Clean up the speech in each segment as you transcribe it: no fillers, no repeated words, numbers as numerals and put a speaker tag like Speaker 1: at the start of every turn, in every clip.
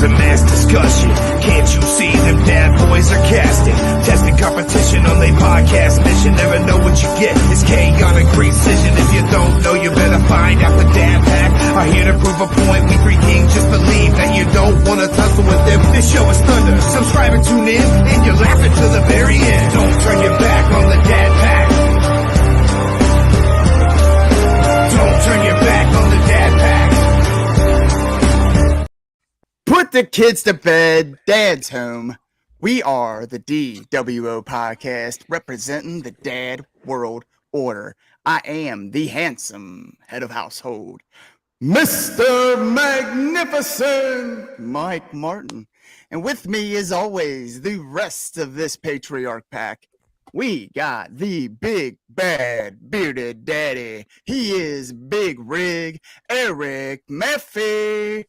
Speaker 1: a mass discussion. Can't you see them dad boys are casting? Testing competition on their podcast mission. Never know what you get. It's chaotic precision. If you don't know, you better find out the dad pack. Are here to prove a point. We three kings just believe that you don't want to tussle with them. This show is thunder. Subscribe and tune in, and you're laughing to the very end. Don't turn your back on the dad pack. Don't turn your back on the dad pack.
Speaker 2: Put the kids to bed, dad's home. We are the DWO podcast representing the dad world order. I am the handsome head of household, Mr. Magnificent Mike Martin. And with me, as always, the rest of this patriarch pack. We got the big, bad, bearded daddy. He is Big Rig Eric Murphy.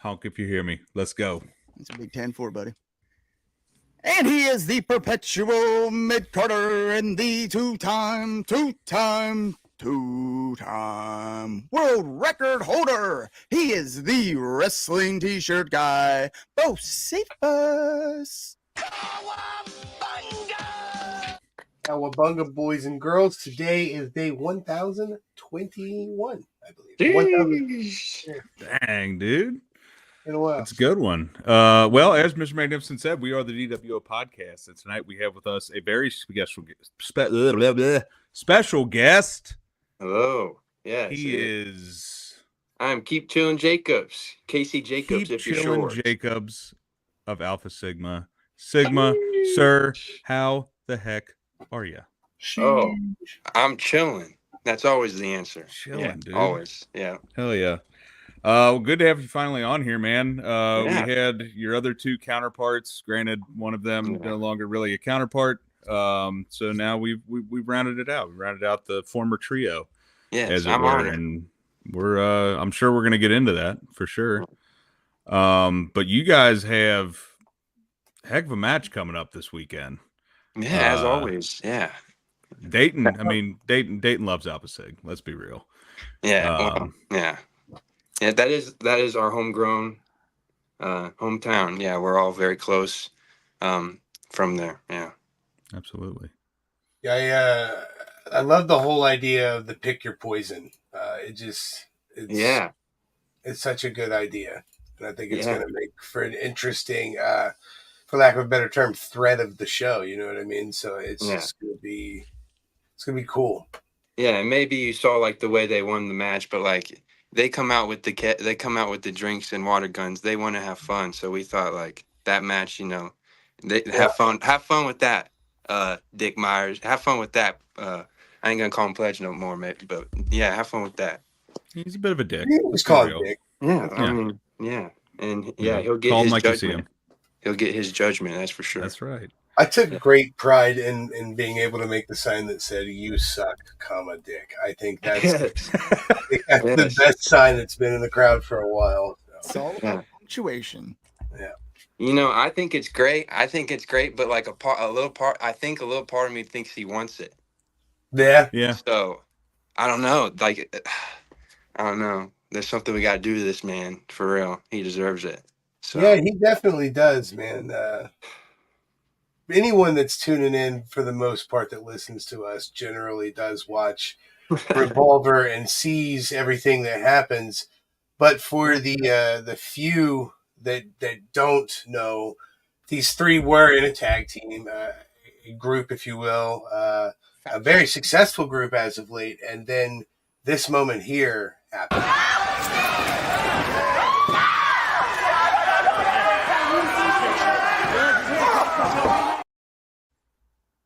Speaker 3: Honk if you hear me. Let's go.
Speaker 2: It's a big 10-4, buddy. And he is the perpetual mid-carter and the two-time world record holder. He is the wrestling t-shirt guy, Bo Cephas.
Speaker 4: Cowabunga, boys and girls. Today is day 1021, I believe. 1000.
Speaker 3: Dang, dude.
Speaker 4: In a while.
Speaker 3: That's a good one. Well, as Mr. Magnificent said, we are the DWO podcast. And tonight we have with us a very special guest.
Speaker 5: Hello. Yes.
Speaker 3: He is...
Speaker 5: I'm Keep Chillin' Jacobs. Casey Jacobs,
Speaker 3: Keep
Speaker 5: if you're
Speaker 3: Chillin'
Speaker 5: short.
Speaker 3: Jacobs of Alpha Sigma, sir, how the heck are you?
Speaker 5: Oh, I'm chilling. That's always the answer.
Speaker 3: Chilling, dude.
Speaker 5: Always. Yeah.
Speaker 3: Hell yeah. Well, good to have you finally on here, man. We had your other two counterparts. Granted, one of them no longer really a counterpart. So now we've rounded it out. We rounded out the former trio.
Speaker 5: Yes,
Speaker 3: as it
Speaker 5: I'm
Speaker 3: were,
Speaker 5: on it.
Speaker 3: and we're I'm sure we're gonna get into that for sure. But you guys have a heck of a match coming up this weekend.
Speaker 5: Yeah, as always. Yeah.
Speaker 3: Dayton, I mean, Dayton loves Alpha Sig. Let's be real.
Speaker 5: Yeah. Yeah. That is our homegrown hometown. Yeah, we're all very close from there. Yeah.
Speaker 3: Absolutely.
Speaker 4: Yeah, I love the whole idea of the pick your poison. It's such a good idea. And I think it's going to make for an interesting, for lack of a better term, thread of the show. You know what I mean? So it's just going to be cool.
Speaker 5: Yeah, and maybe you saw like the way they won the match, but like they come out with the drinks and water guns. They want to have fun, so we thought like that match, they have fun with that. Dick Meyers, have fun with that. I ain't gonna call him Pledge no more, maybe, but yeah, have fun with that.
Speaker 3: He's a bit of a dick.
Speaker 4: He's called Dick.
Speaker 5: Yeah, I mean, and he'll get his
Speaker 3: like
Speaker 5: judgment. He'll get his judgment. That's for sure.
Speaker 3: That's right.
Speaker 4: I took great pride in being able to make the sign that said "You suck, Dick." I think that's the best sign that's been in the crowd for a while.
Speaker 2: It's all about punctuation.
Speaker 4: Yeah.
Speaker 5: I think it's great. But like a little part of me thinks he wants it.
Speaker 4: Yeah.
Speaker 3: Yeah.
Speaker 5: So I don't know. Like, I don't know. There's something we got to do to this man for real. He deserves it. So
Speaker 4: yeah, he definitely does, man. Anyone that's tuning in for the most part that listens to us generally does watch Revolver and sees everything that happens. But for the few that don't know, these three were in a tag team, a group, if you will, a very successful group as of late. And then this moment here happened.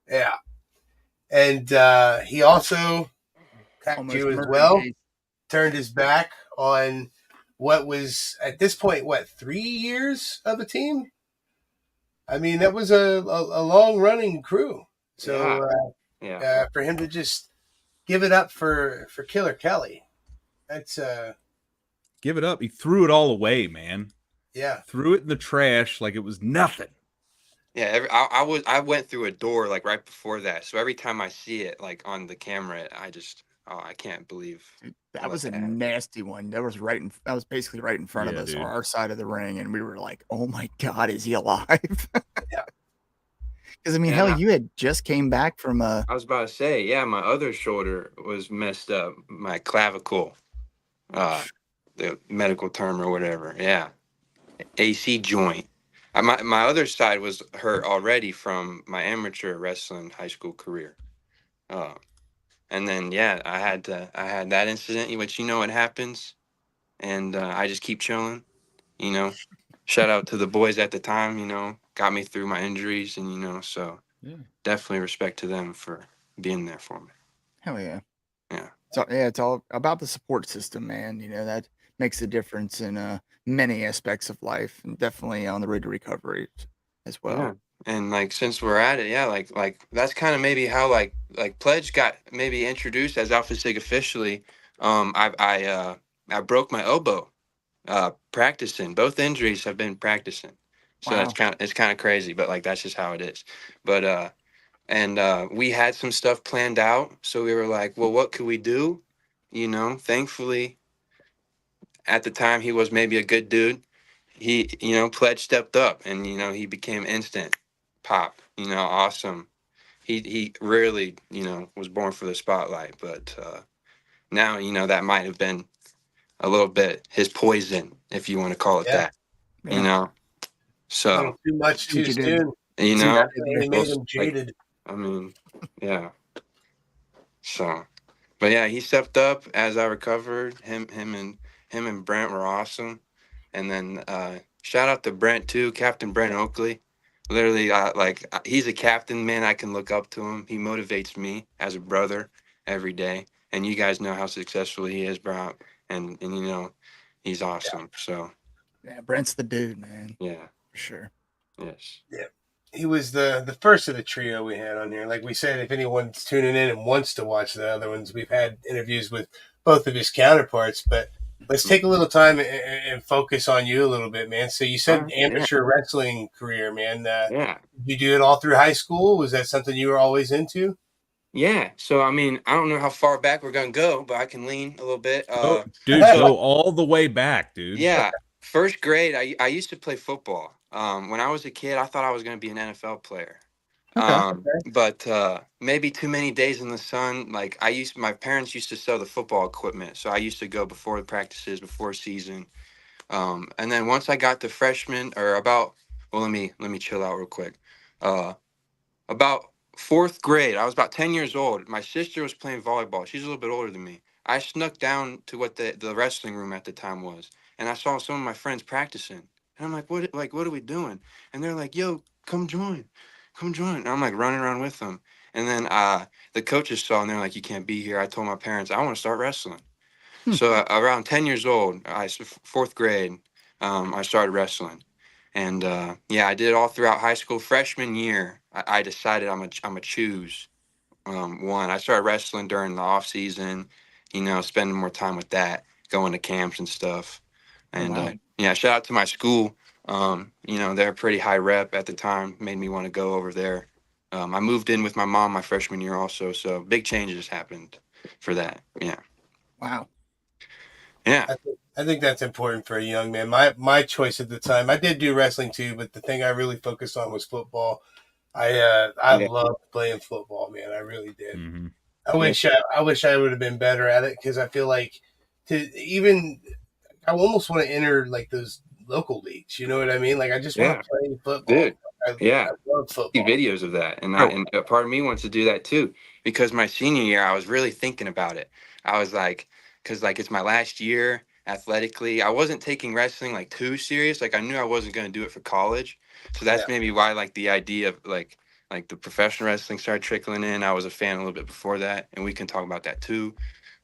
Speaker 4: Yeah. And he also attacked you as well, turned his back on what was, at this point, 3 years of a team? I mean, that was a long-running crew. So for him to just give it up for Killer Kelly, that's...
Speaker 3: Give it up. He threw it all away, man.
Speaker 4: Yeah.
Speaker 3: Threw it in the trash like it was nothing.
Speaker 5: Yeah, I went through a door like right before that. So every time I see it like on the camera, oh, I can't believe
Speaker 2: Dude,
Speaker 5: I
Speaker 2: that
Speaker 5: let
Speaker 2: was a
Speaker 5: that happen.
Speaker 2: nasty one. That was basically right in front of
Speaker 3: Yeah,
Speaker 2: us,
Speaker 3: dude.
Speaker 2: our side of the ring, and we were like, "Oh my God, is he alive?"
Speaker 4: Yeah.
Speaker 2: Because I mean,
Speaker 5: Yeah,
Speaker 2: hell,
Speaker 5: and
Speaker 2: you had just came back from a
Speaker 5: I was about to say, yeah, my other shoulder was messed up, my clavicle, the medical term or whatever. Yeah, AC joint. My other side was hurt already from my amateur wrestling high school career. Uh, and then yeah, I had that incident, which you know what happens, and I just keep chilling. You know, shout out to the boys at the time. You know, got me through my injuries, and so
Speaker 3: Yeah.
Speaker 5: definitely respect to them for being there for me.
Speaker 2: hell yeah.
Speaker 5: Yeah.
Speaker 2: It's all about the support system, man. You know, that makes a difference in many aspects of life, and definitely on the road to recovery as well.
Speaker 5: Yeah. And like since we're at it, yeah, like that's kind of maybe how like Pledge got maybe introduced as Alpha Sig officially. I broke my elbow practicing. Both injuries have been practicing. So
Speaker 2: Wow.
Speaker 5: it's kind of crazy, but like that's just how it is. But and we had some stuff planned out, so we were like, well, what could we do? Thankfully at the time he was maybe a good dude. He, Pledge stepped up and, he became instant pop, awesome. He really, was born for the spotlight, but now, that might have been a little bit his poison, if you want to call it
Speaker 4: Yeah.
Speaker 5: that, you
Speaker 2: Yeah.
Speaker 5: know?
Speaker 4: A
Speaker 5: So,
Speaker 4: little too much
Speaker 2: See what
Speaker 4: too
Speaker 2: you did.
Speaker 4: soon.
Speaker 5: you
Speaker 2: See what
Speaker 5: know,
Speaker 2: you did there.
Speaker 4: Definitely
Speaker 5: well,
Speaker 4: made him
Speaker 5: like,
Speaker 4: jaded.
Speaker 5: I mean, yeah. So, but yeah, he stepped up as I recovered. Him and Brent were awesome. And then shout out to Brent too, Captain Brent Oakley. Literally, he's a captain, man. I can look up to him. He motivates me as a brother every day. And you guys know how successful he is, bro. And he's awesome. So
Speaker 2: Yeah, Brent's the dude, man,
Speaker 5: yeah,
Speaker 2: for sure.
Speaker 5: yes,
Speaker 4: Yeah. He was the first of the trio we had on here. Like we said, if anyone's tuning in and wants to watch the other ones, we've had interviews with both of his counterparts. But let's take a little time and focus on you a little bit, man. So you
Speaker 5: all
Speaker 4: said
Speaker 5: right, yeah,
Speaker 4: amateur wrestling career, man.
Speaker 5: yeah.
Speaker 4: Did you do it all through high school? Was that something you were always into?
Speaker 5: Yeah. So I mean, I don't know how far back we're gonna go, but I can lean a little bit.
Speaker 3: Oh, dude,
Speaker 5: So
Speaker 3: go all the way back, dude.
Speaker 5: yeah, first grade, I used to play football. When I was a kid, I thought I was going to be an NFL player.
Speaker 2: Okay.
Speaker 5: But maybe too many days in the sun. Like my parents used to sell the football equipment, so I used to go before the practices, before season. And then once I got to freshman or well, let me chill out real quick. Uh, about fourth grade, I was about 10 years old. My sister was playing volleyball. She's a little bit older than me. I snuck down to what the wrestling room at the time was, and I saw some of my friends practicing. And I'm like, what are we doing? And they're like, yo, come join. Come join. And I'm like running around with them. And then the coaches saw and they're like, you can't be here. I told my parents, I want to start wrestling.
Speaker 2: Hmm.
Speaker 5: So around 10 years old, fourth grade, I started wrestling. And yeah, I did it all throughout high school. Freshman year, I decided I'm a choose one. I started wrestling during the off season, spending more time with that, going to camps and stuff.
Speaker 2: Oh
Speaker 5: And
Speaker 2: wow.
Speaker 5: yeah, shout out to my school. They're pretty high rep at the time, made me want to go over there. I moved in with my mom my freshman year also, so big changes happened for that. Yeah,
Speaker 2: Wow.
Speaker 5: yeah,
Speaker 4: I think that's important for a young man. My choice at the time, I did do wrestling too, but the thing I really focused on was football. I
Speaker 5: yeah,
Speaker 4: loved playing football, man. I really did.
Speaker 3: Hmm.
Speaker 5: yeah,
Speaker 4: I wish I would have been better at it because I feel like to even I almost want to enter like those local leagues. You know what I mean? Like I just want
Speaker 5: yeah,
Speaker 4: to play football.
Speaker 5: dude.
Speaker 4: I
Speaker 5: Yeah,
Speaker 4: love
Speaker 5: see
Speaker 4: football.
Speaker 5: videos of that, and
Speaker 2: Oh,
Speaker 5: and a part of me wants to do that too. Because my senior year, I was really thinking about it. I was like, because like it's my last year athletically. I wasn't taking wrestling like too serious. Like I knew I wasn't going to do it for college, so
Speaker 4: Yeah,
Speaker 5: that's maybe why like the idea of like the professional wrestling started trickling in. I was a fan a little bit before that, and we can talk about that too.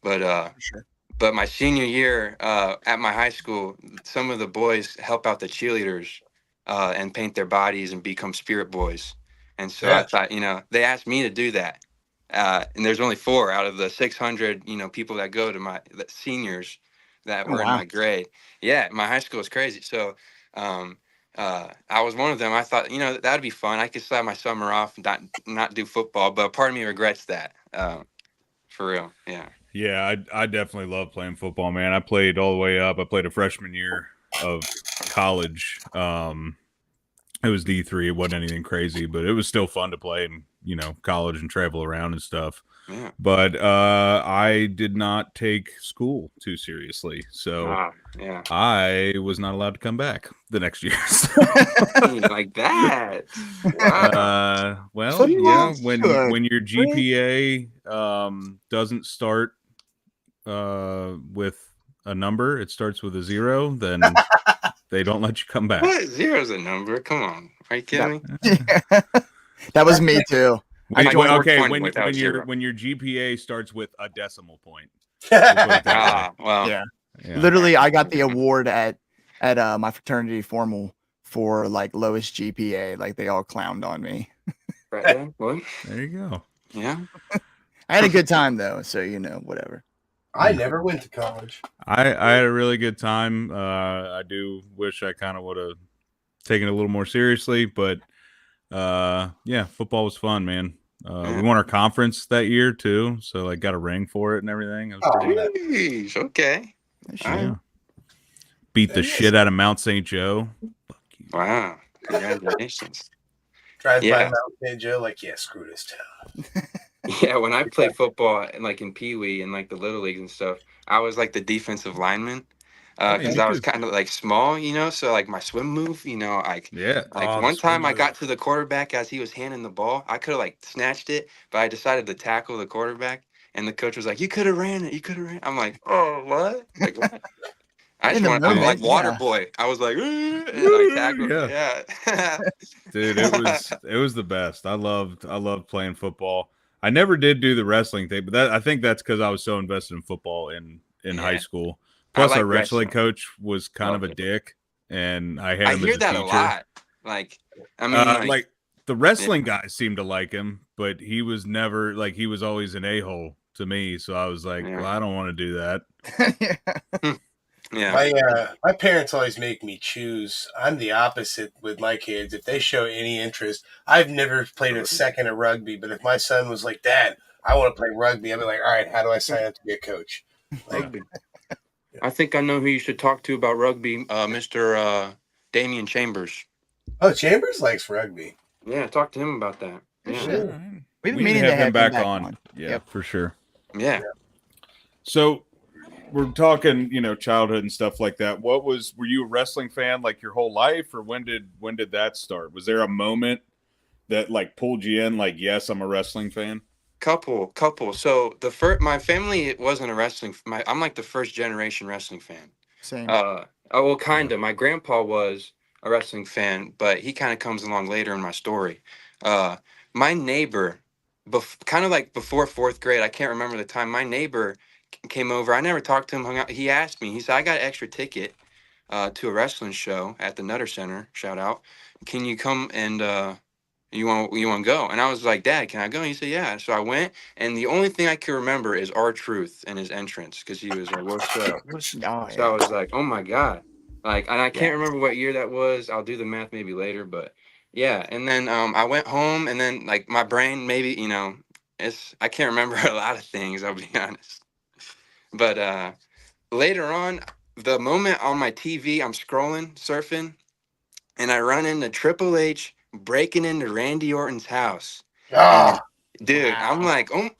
Speaker 5: But
Speaker 2: for sure.
Speaker 5: my senior year at my high school, some of the boys help out the cheerleaders and paint their bodies and become spirit boys. And so I
Speaker 4: yeah,
Speaker 5: thought, they asked me to do that. And there's only four out of the 600, people that go to the seniors that
Speaker 2: Oh
Speaker 5: were in
Speaker 2: wow.
Speaker 5: my grade. Yeah, my high school is crazy. So I was one of them. I thought, that'd be fun. I could slap my summer off and not do football, but part of me regrets that. For real. Yeah.
Speaker 3: Yeah, I definitely love playing football, man. I played all the way up. I played a freshman year of college. It was D3. It wasn't anything crazy, but it was still fun to play in, college and travel around and stuff.
Speaker 5: Yeah.
Speaker 3: But I did not take school too seriously, so
Speaker 5: Yeah.
Speaker 3: I was not allowed to come back the next year.
Speaker 5: Like that. Wow.
Speaker 3: Well, yeah, when
Speaker 2: Good.
Speaker 3: your GPA doesn't start with a number, it starts with a 0, then they don't let you come back.
Speaker 5: What? Zero's a number. Come on. Are you kidding me?
Speaker 2: That was me too.
Speaker 3: When your
Speaker 5: zero.
Speaker 3: GPA starts with a decimal point. We'll put it that way.
Speaker 5: Well.
Speaker 2: Yeah.
Speaker 3: Yeah.
Speaker 2: Literally, I got the award at my fraternity formal for like lowest GPA. Like they all clowned on me.
Speaker 5: Right there. What?
Speaker 3: There you go.
Speaker 5: Yeah.
Speaker 2: I had a good time though, so whatever.
Speaker 4: I never went to college.
Speaker 3: I had a really good time. I do wish I kind of would have taken it a little more seriously, but yeah, football was fun, man. We won our conference that year too, so like got a ring for it and everything. It was pretty
Speaker 5: Jeez, okay.
Speaker 3: yeah. Beat the shit out of Mount St. Joe. Fuck you.
Speaker 5: Wow. Congratulations.
Speaker 4: Drive by Mount St. Joe, like, yeah, screw this town.
Speaker 5: Yeah, when I played football and like in Pee Wee and like the little leagues and stuff, I was like the defensive lineman. Because I was kind of like small, so like my swim move, one time I got to the quarterback as he was handing the ball. I could have like snatched it, but I decided to tackle the quarterback, and the coach was like, "You could have ran it. You could have ran." I'm like, "Oh, what?" Like what? I'm like water boy. I was like, and I tackled. Yeah.
Speaker 3: Dude, it was the best. I loved playing football. I never did do the wrestling thing, but I think that's because I was so invested in football in high school. Plus, our wrestling coach was kind of a dick, and I had him as a teacher. I hear that a lot.
Speaker 5: Like, I mean,
Speaker 3: like the wrestling guys seemed to like him, but he was never like he was always an a-hole to me. So I was like, well, I don't want to do that.
Speaker 5: Yeah.
Speaker 4: My parents always make me choose. I'm the opposite with my kids. If they show any interest, I've never played a second of rugby, but if my son was like, "Dad, I want to play rugby," I'd be like, "All right, how do I sign up to be a coach?" Like,
Speaker 5: I think I know who you should talk to about rugby, Mr. Damian Chambers.
Speaker 4: Oh, Chambers likes rugby.
Speaker 5: Yeah, talk to him about that. Yeah.
Speaker 2: Sure.
Speaker 3: We've been meaning to have him back on. Yeah, for sure.
Speaker 5: Yeah.
Speaker 3: So we're talking, childhood and stuff like that. Were you a wrestling fan like your whole life, or when did that start? Was there a moment that like pulled you in? Like, yes, I'm a wrestling fan.
Speaker 5: Couple. So my family wasn't a wrestling. I'm like the first generation wrestling fan.
Speaker 2: Same.
Speaker 5: Well, kind of. My grandpa was a wrestling fan, but he kind of comes along later in my story. My neighbor, kind of like before 4th grade, I can't remember the time. My neighbor came over. I never talked to him. Hung out. He asked me. He said, "I got an extra ticket to a wrestling show at the Nutter Center. Shout out. Can you come and you want to go?" And I was like, "Dad, can I go?" And he said, "Yeah." So I went, and the only thing I can remember is R-Truth and his entrance, because he was like, "What's up?" So I was like, "Oh my God!" Like, and I can't remember what year that was. I'll do the math maybe later, but yeah. And then I went home, and then like my brain maybe I can't remember a lot of things. I'll be honest. But later on, the moment on my TV, I'm scrolling, surfing, and I run into Triple H breaking into Randy Orton's house. Dude, wow.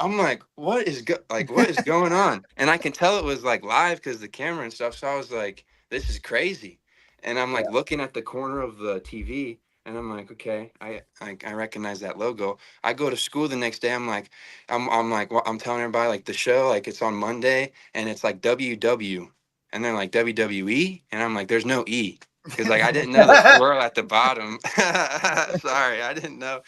Speaker 5: I'm like, what is going on? And I can tell it was like live because the camera and stuff. So I was like, this is crazy. And I'm like looking at the corner of the TV, and I'm like, okay, I recognize that logo. I go to school the next day. I'm like, I'm telling everybody like the show, like it's on Monday, and it's like WW, and they're like WWE, and I'm like, there's no E. Because like I didn't know the swirl at the bottom. Sorry, I didn't know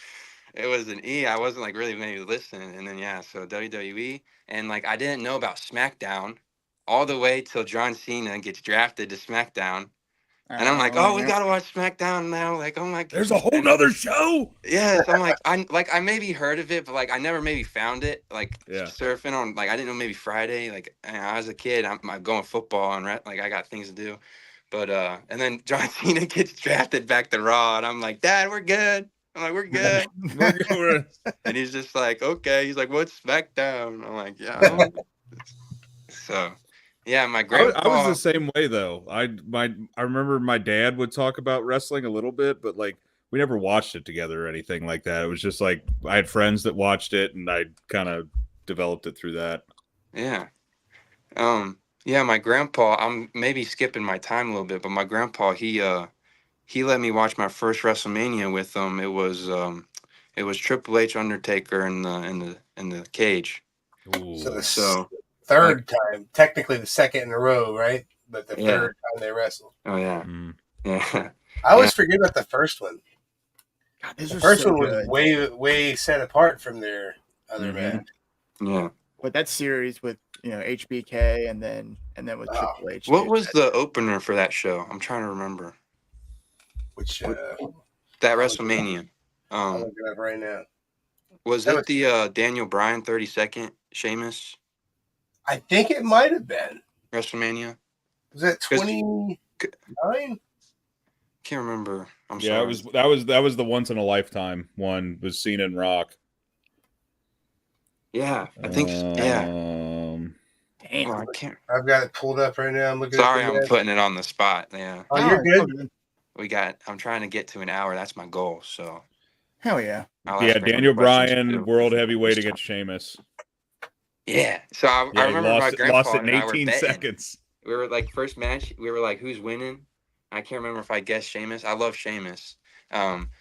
Speaker 5: it was an E. I wasn't like really maybe listening. And then so WWE, and like I didn't know about SmackDown all the way till John Cena gets drafted to SmackDown. And I'm like, we gotta watch SmackDown now. Like, oh my God,
Speaker 3: there's a whole nother show.
Speaker 5: Yes, I'm like, I maybe heard of it, but like I never maybe found it. Like surfing on, like I didn't know maybe Friday. Like I was a kid, I'm going football and like I got things to do. But and then John Cena gets drafted back to Raw, and I'm like, "Dad, we're good." I'm like, "We're good." And he's just like, "Okay." He's like, "What's SmackDown?" I'm like, "Yeah, So, yeah, my
Speaker 3: I
Speaker 5: grandpa.
Speaker 3: was the same way though. I remember my dad would talk about wrestling a little bit, but like we never watched it together or anything like that. It was just like I had friends that watched it, and I kind of developed it through that.
Speaker 5: Yeah. Yeah, my grandpa, I'm maybe skipping my time a little bit, but my grandpa, he let me watch my first WrestleMania with him. It was Triple H, Undertaker in the cage.
Speaker 4: So the
Speaker 3: Ooh.
Speaker 5: So
Speaker 4: third time, technically the second in a row, right? But the
Speaker 5: Yeah.
Speaker 4: third time they wrestled.
Speaker 5: Oh yeah.
Speaker 3: Mm.
Speaker 5: Yeah.
Speaker 4: I always forget about the first one.
Speaker 2: God, those
Speaker 4: The
Speaker 2: are
Speaker 4: first
Speaker 2: so
Speaker 4: one was
Speaker 2: good.
Speaker 4: way set apart from their other match.
Speaker 5: Yeah.
Speaker 2: But that series with HBK and then with
Speaker 4: Wow.
Speaker 2: Triple H.
Speaker 5: What
Speaker 2: dude,
Speaker 5: was the opener for that show? I'm trying to remember.
Speaker 4: Which
Speaker 5: That WrestleMania.
Speaker 4: I'm looking up right now.
Speaker 5: Was
Speaker 4: That
Speaker 5: it the Daniel Bryan 32nd Sheamus
Speaker 4: I think it might have been.
Speaker 5: WrestleMania?
Speaker 4: Was that
Speaker 5: 'Cause-
Speaker 4: 29?
Speaker 5: Can't remember. I'm
Speaker 3: Yeah,
Speaker 5: sorry.
Speaker 3: that was the once in a lifetime one was Cena and Rock.
Speaker 5: Yeah, I think yeah.
Speaker 2: Damn.
Speaker 5: Oh, I can't.
Speaker 4: I've got it pulled up right now. I'm looking
Speaker 5: Sorry,
Speaker 4: at the
Speaker 5: I'm
Speaker 4: match.
Speaker 5: putting it on the spot. Yeah.
Speaker 4: Oh, you're good.
Speaker 5: I'm trying to get to an hour. That's my goal. So
Speaker 2: Hell yeah.
Speaker 5: I'll
Speaker 3: Yeah,
Speaker 5: ask everyone
Speaker 3: Daniel
Speaker 5: questions,
Speaker 3: Bryan,
Speaker 5: too.
Speaker 3: world heavyweight against Sheamus.
Speaker 5: Yeah. So I
Speaker 3: Yeah,
Speaker 5: remember
Speaker 3: he
Speaker 5: my grandpa
Speaker 3: lost it in
Speaker 5: and I were
Speaker 3: 18
Speaker 5: betting.
Speaker 3: seconds.
Speaker 5: We were like first match. We were like, who's winning? I can't remember if I guessed Sheamus. I love Sheamus. And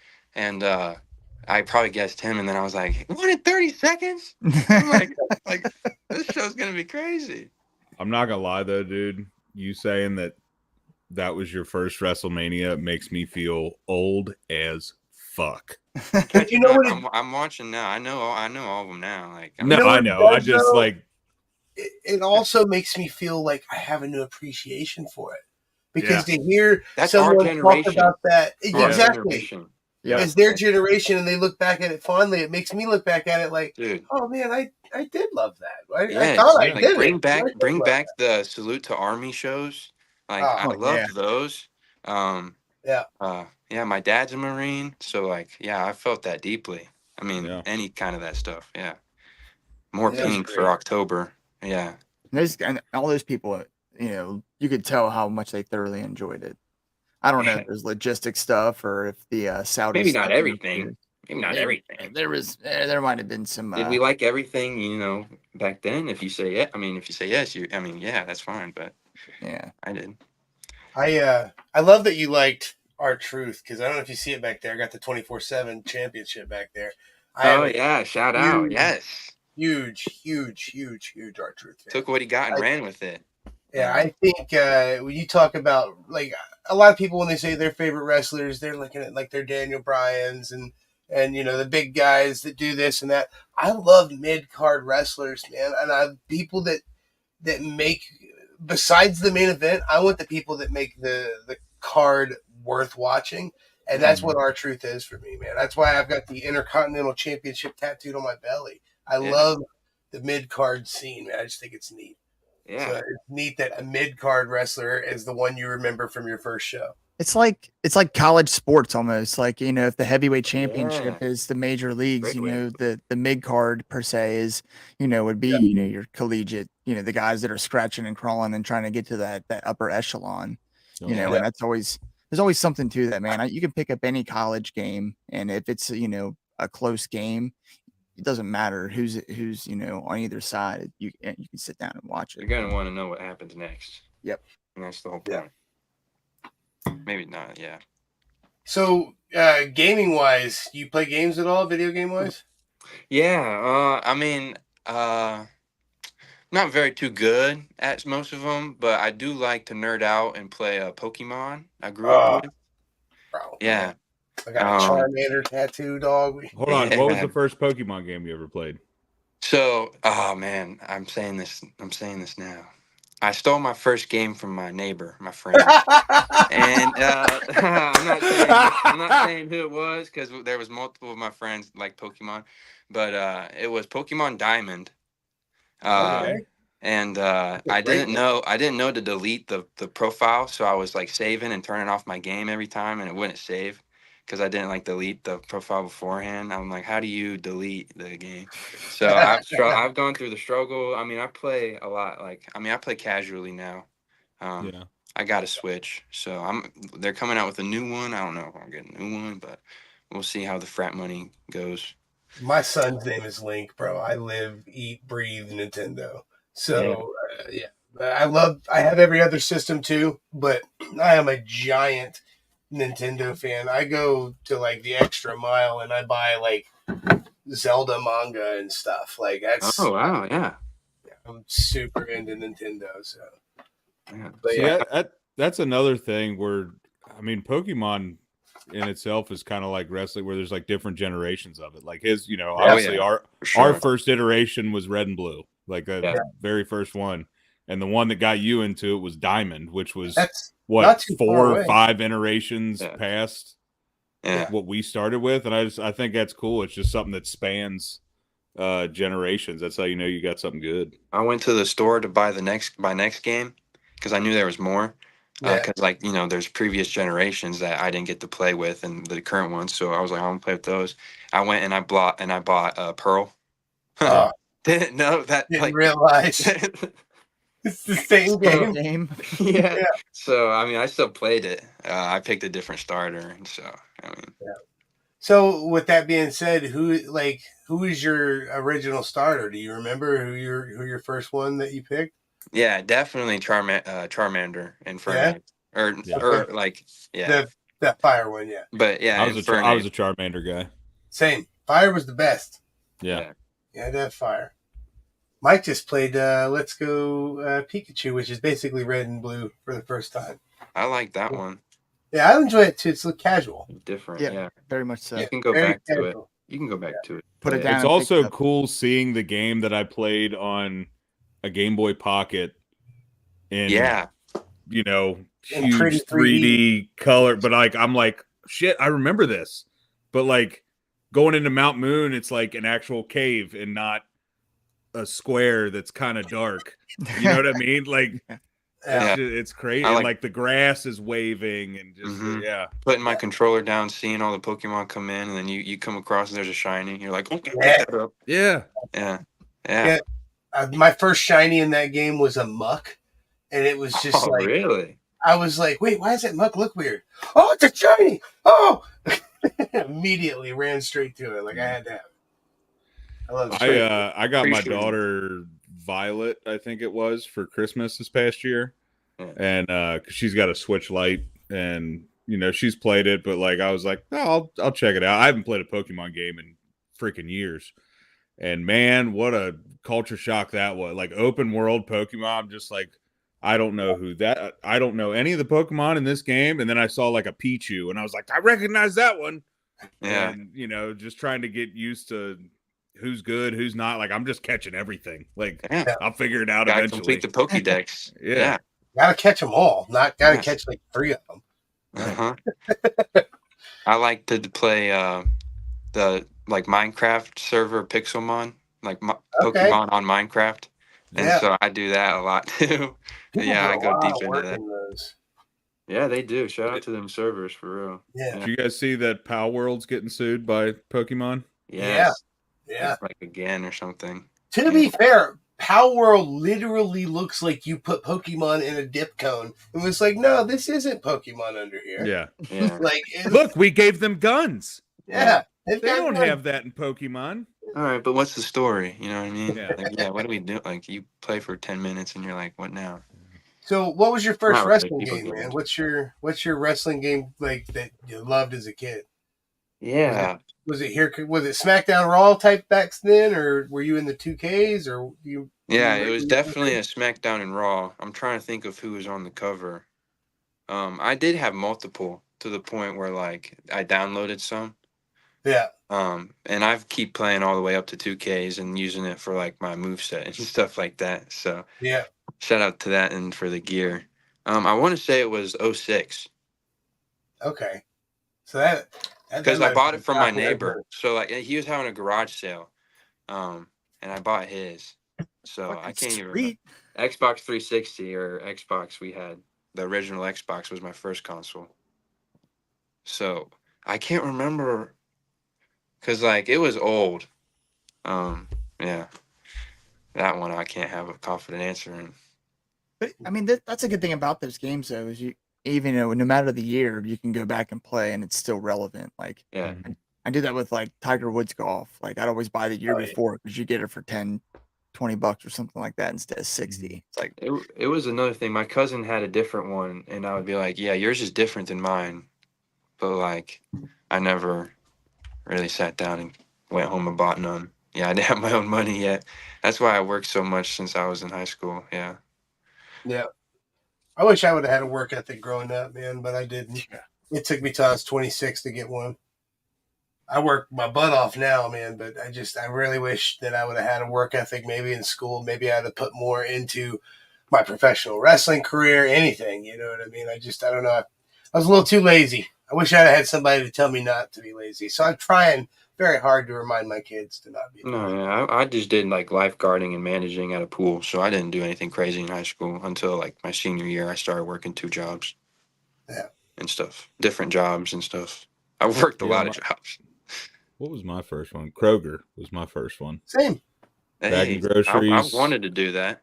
Speaker 5: I probably guessed him, and then I was like, "Won in 30 seconds." I'm like this show's gonna be crazy.
Speaker 3: I'm not gonna lie though, dude. You saying that was your first WrestleMania makes me feel old as fuck.
Speaker 5: You
Speaker 4: know
Speaker 5: know,
Speaker 4: what
Speaker 5: I'm watching now. I know all of them now. Like,
Speaker 3: No,
Speaker 4: know
Speaker 3: I
Speaker 4: what it
Speaker 3: know. I
Speaker 4: does,
Speaker 3: just
Speaker 4: though?
Speaker 3: like
Speaker 4: It also makes me feel like I have a new appreciation for it. Because
Speaker 3: Yeah.
Speaker 4: to hear
Speaker 5: that's our
Speaker 4: someone talk
Speaker 5: generation.
Speaker 4: about that,
Speaker 5: Our
Speaker 4: exactly.
Speaker 5: generation.
Speaker 2: Yeah.
Speaker 4: As their generation and they look back at it fondly, it makes me look back at it like,
Speaker 5: Dude.
Speaker 4: oh man, I did love that. I
Speaker 5: Yes.
Speaker 4: thought I
Speaker 5: Like
Speaker 4: did
Speaker 5: bring
Speaker 4: it. I
Speaker 5: back
Speaker 4: did love
Speaker 5: back the Salute to Army shows. Like
Speaker 4: Oh,
Speaker 5: I
Speaker 2: yeah.
Speaker 5: loved those.
Speaker 4: Yeah.
Speaker 5: Yeah, my dad's a Marine, so like, yeah, I felt that deeply. I mean,
Speaker 3: Yeah.
Speaker 5: any kind of that stuff. Yeah. More
Speaker 4: Yeah, that's
Speaker 5: pink for
Speaker 4: great.
Speaker 5: October. Yeah.
Speaker 2: And all those people, you could tell how much they thoroughly enjoyed it. I don't know if there's logistic stuff or if the Saudi
Speaker 5: Maybe
Speaker 2: stuff
Speaker 5: not everything. Maybe not everything.
Speaker 2: There might have been some.
Speaker 5: Did we like everything, back then? If you say yeah, if you say yes, yeah, that's fine. But
Speaker 2: Yeah.
Speaker 5: I did.
Speaker 4: I love that you liked Our Truth because I don't know if you see it back there. I got the 24/7 championship back there.
Speaker 5: Oh yeah, shout out. Yes.
Speaker 4: Huge Our Truth fan.
Speaker 5: Took what he got and ran with it.
Speaker 4: Yeah, I think when you talk about like a lot of people when they say their favorite wrestlers, they're looking at like their Daniel Bryans and the big guys that do this and that. I love mid card wrestlers, man, and people that make besides the main event. I want the people that make the card worth watching, and that's what Our Truth is for me, man. That's why I've got the Intercontinental Championship tattooed on my belly. I love the mid card scene, man. I just think it's neat.
Speaker 5: Yeah.
Speaker 4: So it's neat that a mid card wrestler is the one you remember from your first show.
Speaker 2: It's like college sports almost. Like, if the heavyweight championship is the major leagues, the mid card per se is, would be, your collegiate, the guys that are scratching and crawling and trying to get to that upper echelon, and that's there's always something to that, man. You can pick up any college game, and if it's, a close game, it doesn't matter who's on either side. You can sit down and watch it.
Speaker 5: You're gonna want to know what happens next.
Speaker 2: Yep.
Speaker 5: And that's the whole point. Maybe not. Yeah.
Speaker 4: So, gaming wise, you play games at all? Video game wise?
Speaker 5: Yeah. Not very too good at most of them, but I do like to nerd out and play Pokemon. I grew up with.
Speaker 4: Bro.
Speaker 5: Yeah.
Speaker 4: I got a Charmander tattoo, dog.
Speaker 3: Hold on. What was the first Pokemon game you ever played?
Speaker 5: So, oh man, I'm saying this now. I stole my first game from my neighbor, my friend, and I'm not saying who it was because there was multiple of my friends like Pokemon, but it was Pokemon Diamond.
Speaker 4: Okay.
Speaker 5: And I didn't know to delete the profile, so I was like saving and turning off my game every time, and it wouldn't save. because I didn't like delete the profile beforehand. I'm like, how do you delete the game? So I've gone through the struggle. I mean, I play a lot. Like, I mean, I play casually now.
Speaker 3: Yeah.
Speaker 5: I got a Switch, so they're coming out with a new one. I don't know if I'll get a new one, but we'll see how the frat money goes.
Speaker 4: My son's name is Link, bro. I live, eat, breathe Nintendo. So yeah, I have every other system too, but I am a giant Nintendo fan. I go to like the extra mile and I buy like Zelda manga and stuff. Like
Speaker 5: Oh wow, yeah.
Speaker 4: I'm super into Nintendo. So
Speaker 5: Yeah.
Speaker 4: but
Speaker 3: See,
Speaker 4: yeah,
Speaker 3: that's another thing where, I mean, Pokemon in itself is kind of like wrestling, where there's like different generations of it. Like his, you know, obviously
Speaker 5: for
Speaker 3: our
Speaker 5: sure.
Speaker 3: first iteration was Red and Blue, like the very first one, and the one that got you into it was Diamond, which was
Speaker 4: that's not
Speaker 3: what
Speaker 4: too
Speaker 3: 4
Speaker 4: far
Speaker 3: or
Speaker 4: away.
Speaker 3: 5 iterations past
Speaker 5: Yeah.
Speaker 3: what we started with, and I think that's cool. It's just something that spans generations. That's how you know you got something good.
Speaker 5: I went to the store to buy my next game because I knew there was more. Because like, you know, there's previous generations that I didn't get to play with and the current ones, so I was like, I'm gonna play with those. I went and I bought Pearl.
Speaker 4: Oh,
Speaker 5: Didn't know that.
Speaker 4: didn't
Speaker 5: Like,
Speaker 4: realize it's the same game.
Speaker 2: Game.
Speaker 5: yeah.
Speaker 4: Yeah.
Speaker 5: So I mean, I still played it. I picked a different starter, and so I mean,
Speaker 4: So with that being said, who is your original starter? Do you remember who your first one that you picked?
Speaker 5: yeah, definitely Charmander Inferno,
Speaker 4: Yeah?
Speaker 5: or like
Speaker 4: The fire one, yeah.
Speaker 5: but yeah,
Speaker 3: I was a Charmander guy.
Speaker 4: Same. Fire was the best.
Speaker 3: Yeah.
Speaker 4: Yeah, that fire. Mike just played Let's Go Pikachu, which is basically red and blue for the first time.
Speaker 5: I like that one.
Speaker 4: Yeah, I enjoy it too. It's casual.
Speaker 5: Different,
Speaker 2: Yeah, very much so.
Speaker 5: You can go
Speaker 4: Very
Speaker 5: back to it.
Speaker 4: casual.
Speaker 5: You can go back to it.
Speaker 2: Put it
Speaker 5: But
Speaker 2: down.
Speaker 3: It's
Speaker 2: and pick
Speaker 3: also
Speaker 2: it up.
Speaker 3: cool seeing the game that I played on a Game Boy Pocket in,
Speaker 5: Yeah,
Speaker 3: you know,
Speaker 4: In pretty
Speaker 3: huge 3D color. But like, I'm like, shit, I remember this. But like going into Mount Moon, it's like an actual cave and not a square that's kind of dark. You know what I mean? Like,
Speaker 4: Yeah.
Speaker 3: it's crazy.
Speaker 5: I
Speaker 3: And
Speaker 5: like-
Speaker 3: like the grass is waving and just, yeah.
Speaker 5: putting my controller down, seeing all the Pokemon come in, and then you come across and there's a shiny. You're like, okay,
Speaker 4: Yeah.
Speaker 5: pick that up.
Speaker 3: Yeah.
Speaker 5: Yeah.
Speaker 4: My first shiny in that game was a Muck, and it was just
Speaker 5: Oh,
Speaker 4: like
Speaker 5: really?
Speaker 4: I was like, wait, why does that Muck look weird? Oh, it's a shiny! Oh, immediately ran straight to it. Like I had to have it. I love it.
Speaker 3: I got my
Speaker 5: Appreciate it.
Speaker 3: daughter Violet, I think it was, for Christmas this past year,
Speaker 5: Yeah.
Speaker 3: and 'cause she's got a Switch Lite, and you know she's played it, but like I was like, no, I'll check it out. I haven't played a Pokemon game in freaking years, and man, what a culture shock that was! Like open world Pokemon, I'm just like, I don't know I don't know any of the Pokemon in this game, and then I saw like a Pichu, and I was like, I recognize that one.
Speaker 5: Yeah.
Speaker 3: And you know, just trying to get used to who's good, who's not. Like I'm just catching everything. Like
Speaker 5: Yeah.
Speaker 3: I'll figure it out
Speaker 5: Gotta
Speaker 3: eventually.
Speaker 5: complete the Pokédex.
Speaker 3: Yeah.
Speaker 4: Gotta catch them all. Not gotta
Speaker 5: Yes.
Speaker 4: catch like 3 of them.
Speaker 5: I like to play the like Minecraft server Pixelmon, like
Speaker 4: Okay.
Speaker 5: Pokemon on Minecraft, and
Speaker 4: Yeah.
Speaker 5: so I do that a lot too.
Speaker 4: People
Speaker 5: Yeah, I
Speaker 4: put a
Speaker 5: go
Speaker 4: lot
Speaker 5: deep
Speaker 4: of
Speaker 5: into
Speaker 4: work
Speaker 5: that.
Speaker 4: in those.
Speaker 5: Yeah, they do. Shout out to them servers for real.
Speaker 4: Yeah.
Speaker 3: Did you guys see that Pal World's getting sued by Pokemon?
Speaker 5: Yes.
Speaker 4: Yeah.
Speaker 5: It's like again or something.
Speaker 4: To be fair, Power World literally looks like you put Pokemon in a dip cone and was like, no, this isn't Pokemon under here.
Speaker 3: Yeah.
Speaker 5: Yeah.
Speaker 4: Like,
Speaker 3: Look, we gave them guns.
Speaker 4: yeah.
Speaker 3: They don't have that in Pokemon.
Speaker 5: All right, but what's the story? You know what I mean?
Speaker 3: Yeah.
Speaker 5: Like, yeah. What do we do? Like, you play for 10 minutes and you're like, what now?
Speaker 4: So, what was your first
Speaker 5: Not really,
Speaker 4: wrestling
Speaker 5: people
Speaker 4: game,
Speaker 5: do.
Speaker 4: man? What's your wrestling game like that you loved as a kid?
Speaker 5: Yeah.
Speaker 4: Was it SmackDown Raw type back then, or were you in the 2Ks, or you?
Speaker 5: Yeah, it was definitely a SmackDown and Raw. I'm trying to think of who was on the cover. I did have multiple to the point where like I downloaded some.
Speaker 4: Yeah.
Speaker 5: And I've keep playing all the way up to 2Ks and using it for like my moveset and stuff like that. So
Speaker 4: Yeah.
Speaker 5: shout out to that and for the gear. I want to say it was 06
Speaker 4: Okay. So that
Speaker 5: because I bought it from my
Speaker 4: Yeah.
Speaker 5: neighbor. So like he was having a garage sale, and I bought his. So I can't even remember.
Speaker 2: Sweet.
Speaker 5: Xbox 360 or Xbox we had. The original Xbox was my first console. So I can't remember because like it was old. Yeah, that one I can't have a confident answer in.
Speaker 2: But I mean, that's a good thing about those games, though, is you even no matter the year, you can go back and play, and it's still relevant. Like
Speaker 5: Yeah,
Speaker 2: I do that with like Tiger Woods golf. Like I'd always buy the year
Speaker 4: Oh, yeah.
Speaker 2: before because you get it for 10, $20 or something like that instead of 60. It's like
Speaker 5: it was another thing. My cousin had a different one, and I would be like, "Yeah, yours is different than mine," but like I never really sat down and went home and bought none. Yeah, I didn't have my own money yet. That's why I worked so much since I was in high school. Yeah.
Speaker 4: Yeah. I wish I would have had a work ethic growing up, man, but I didn't. It took me till I was 26 to get one. I work my butt off now, man, but I really wish that I would have had a work ethic maybe in school. Maybe I'd have put more into my professional wrestling career, anything, you know what I mean? I don't know. I was a little too lazy. I wish I'd have had somebody to tell me not to be lazy. So I'm trying very hard to remind my kids to not be lazy.
Speaker 5: No, yeah, I just did like lifeguarding and managing at a pool, so I didn't do anything crazy in high school until like my senior year. I started working 2 jobs.
Speaker 4: Yeah.
Speaker 5: And stuff, different jobs and stuff. I worked a lot of jobs.
Speaker 3: What was my first one? Kroger was my first one.
Speaker 4: Same.
Speaker 3: Bagging
Speaker 5: Hey,
Speaker 3: groceries.
Speaker 5: I wanted to do that.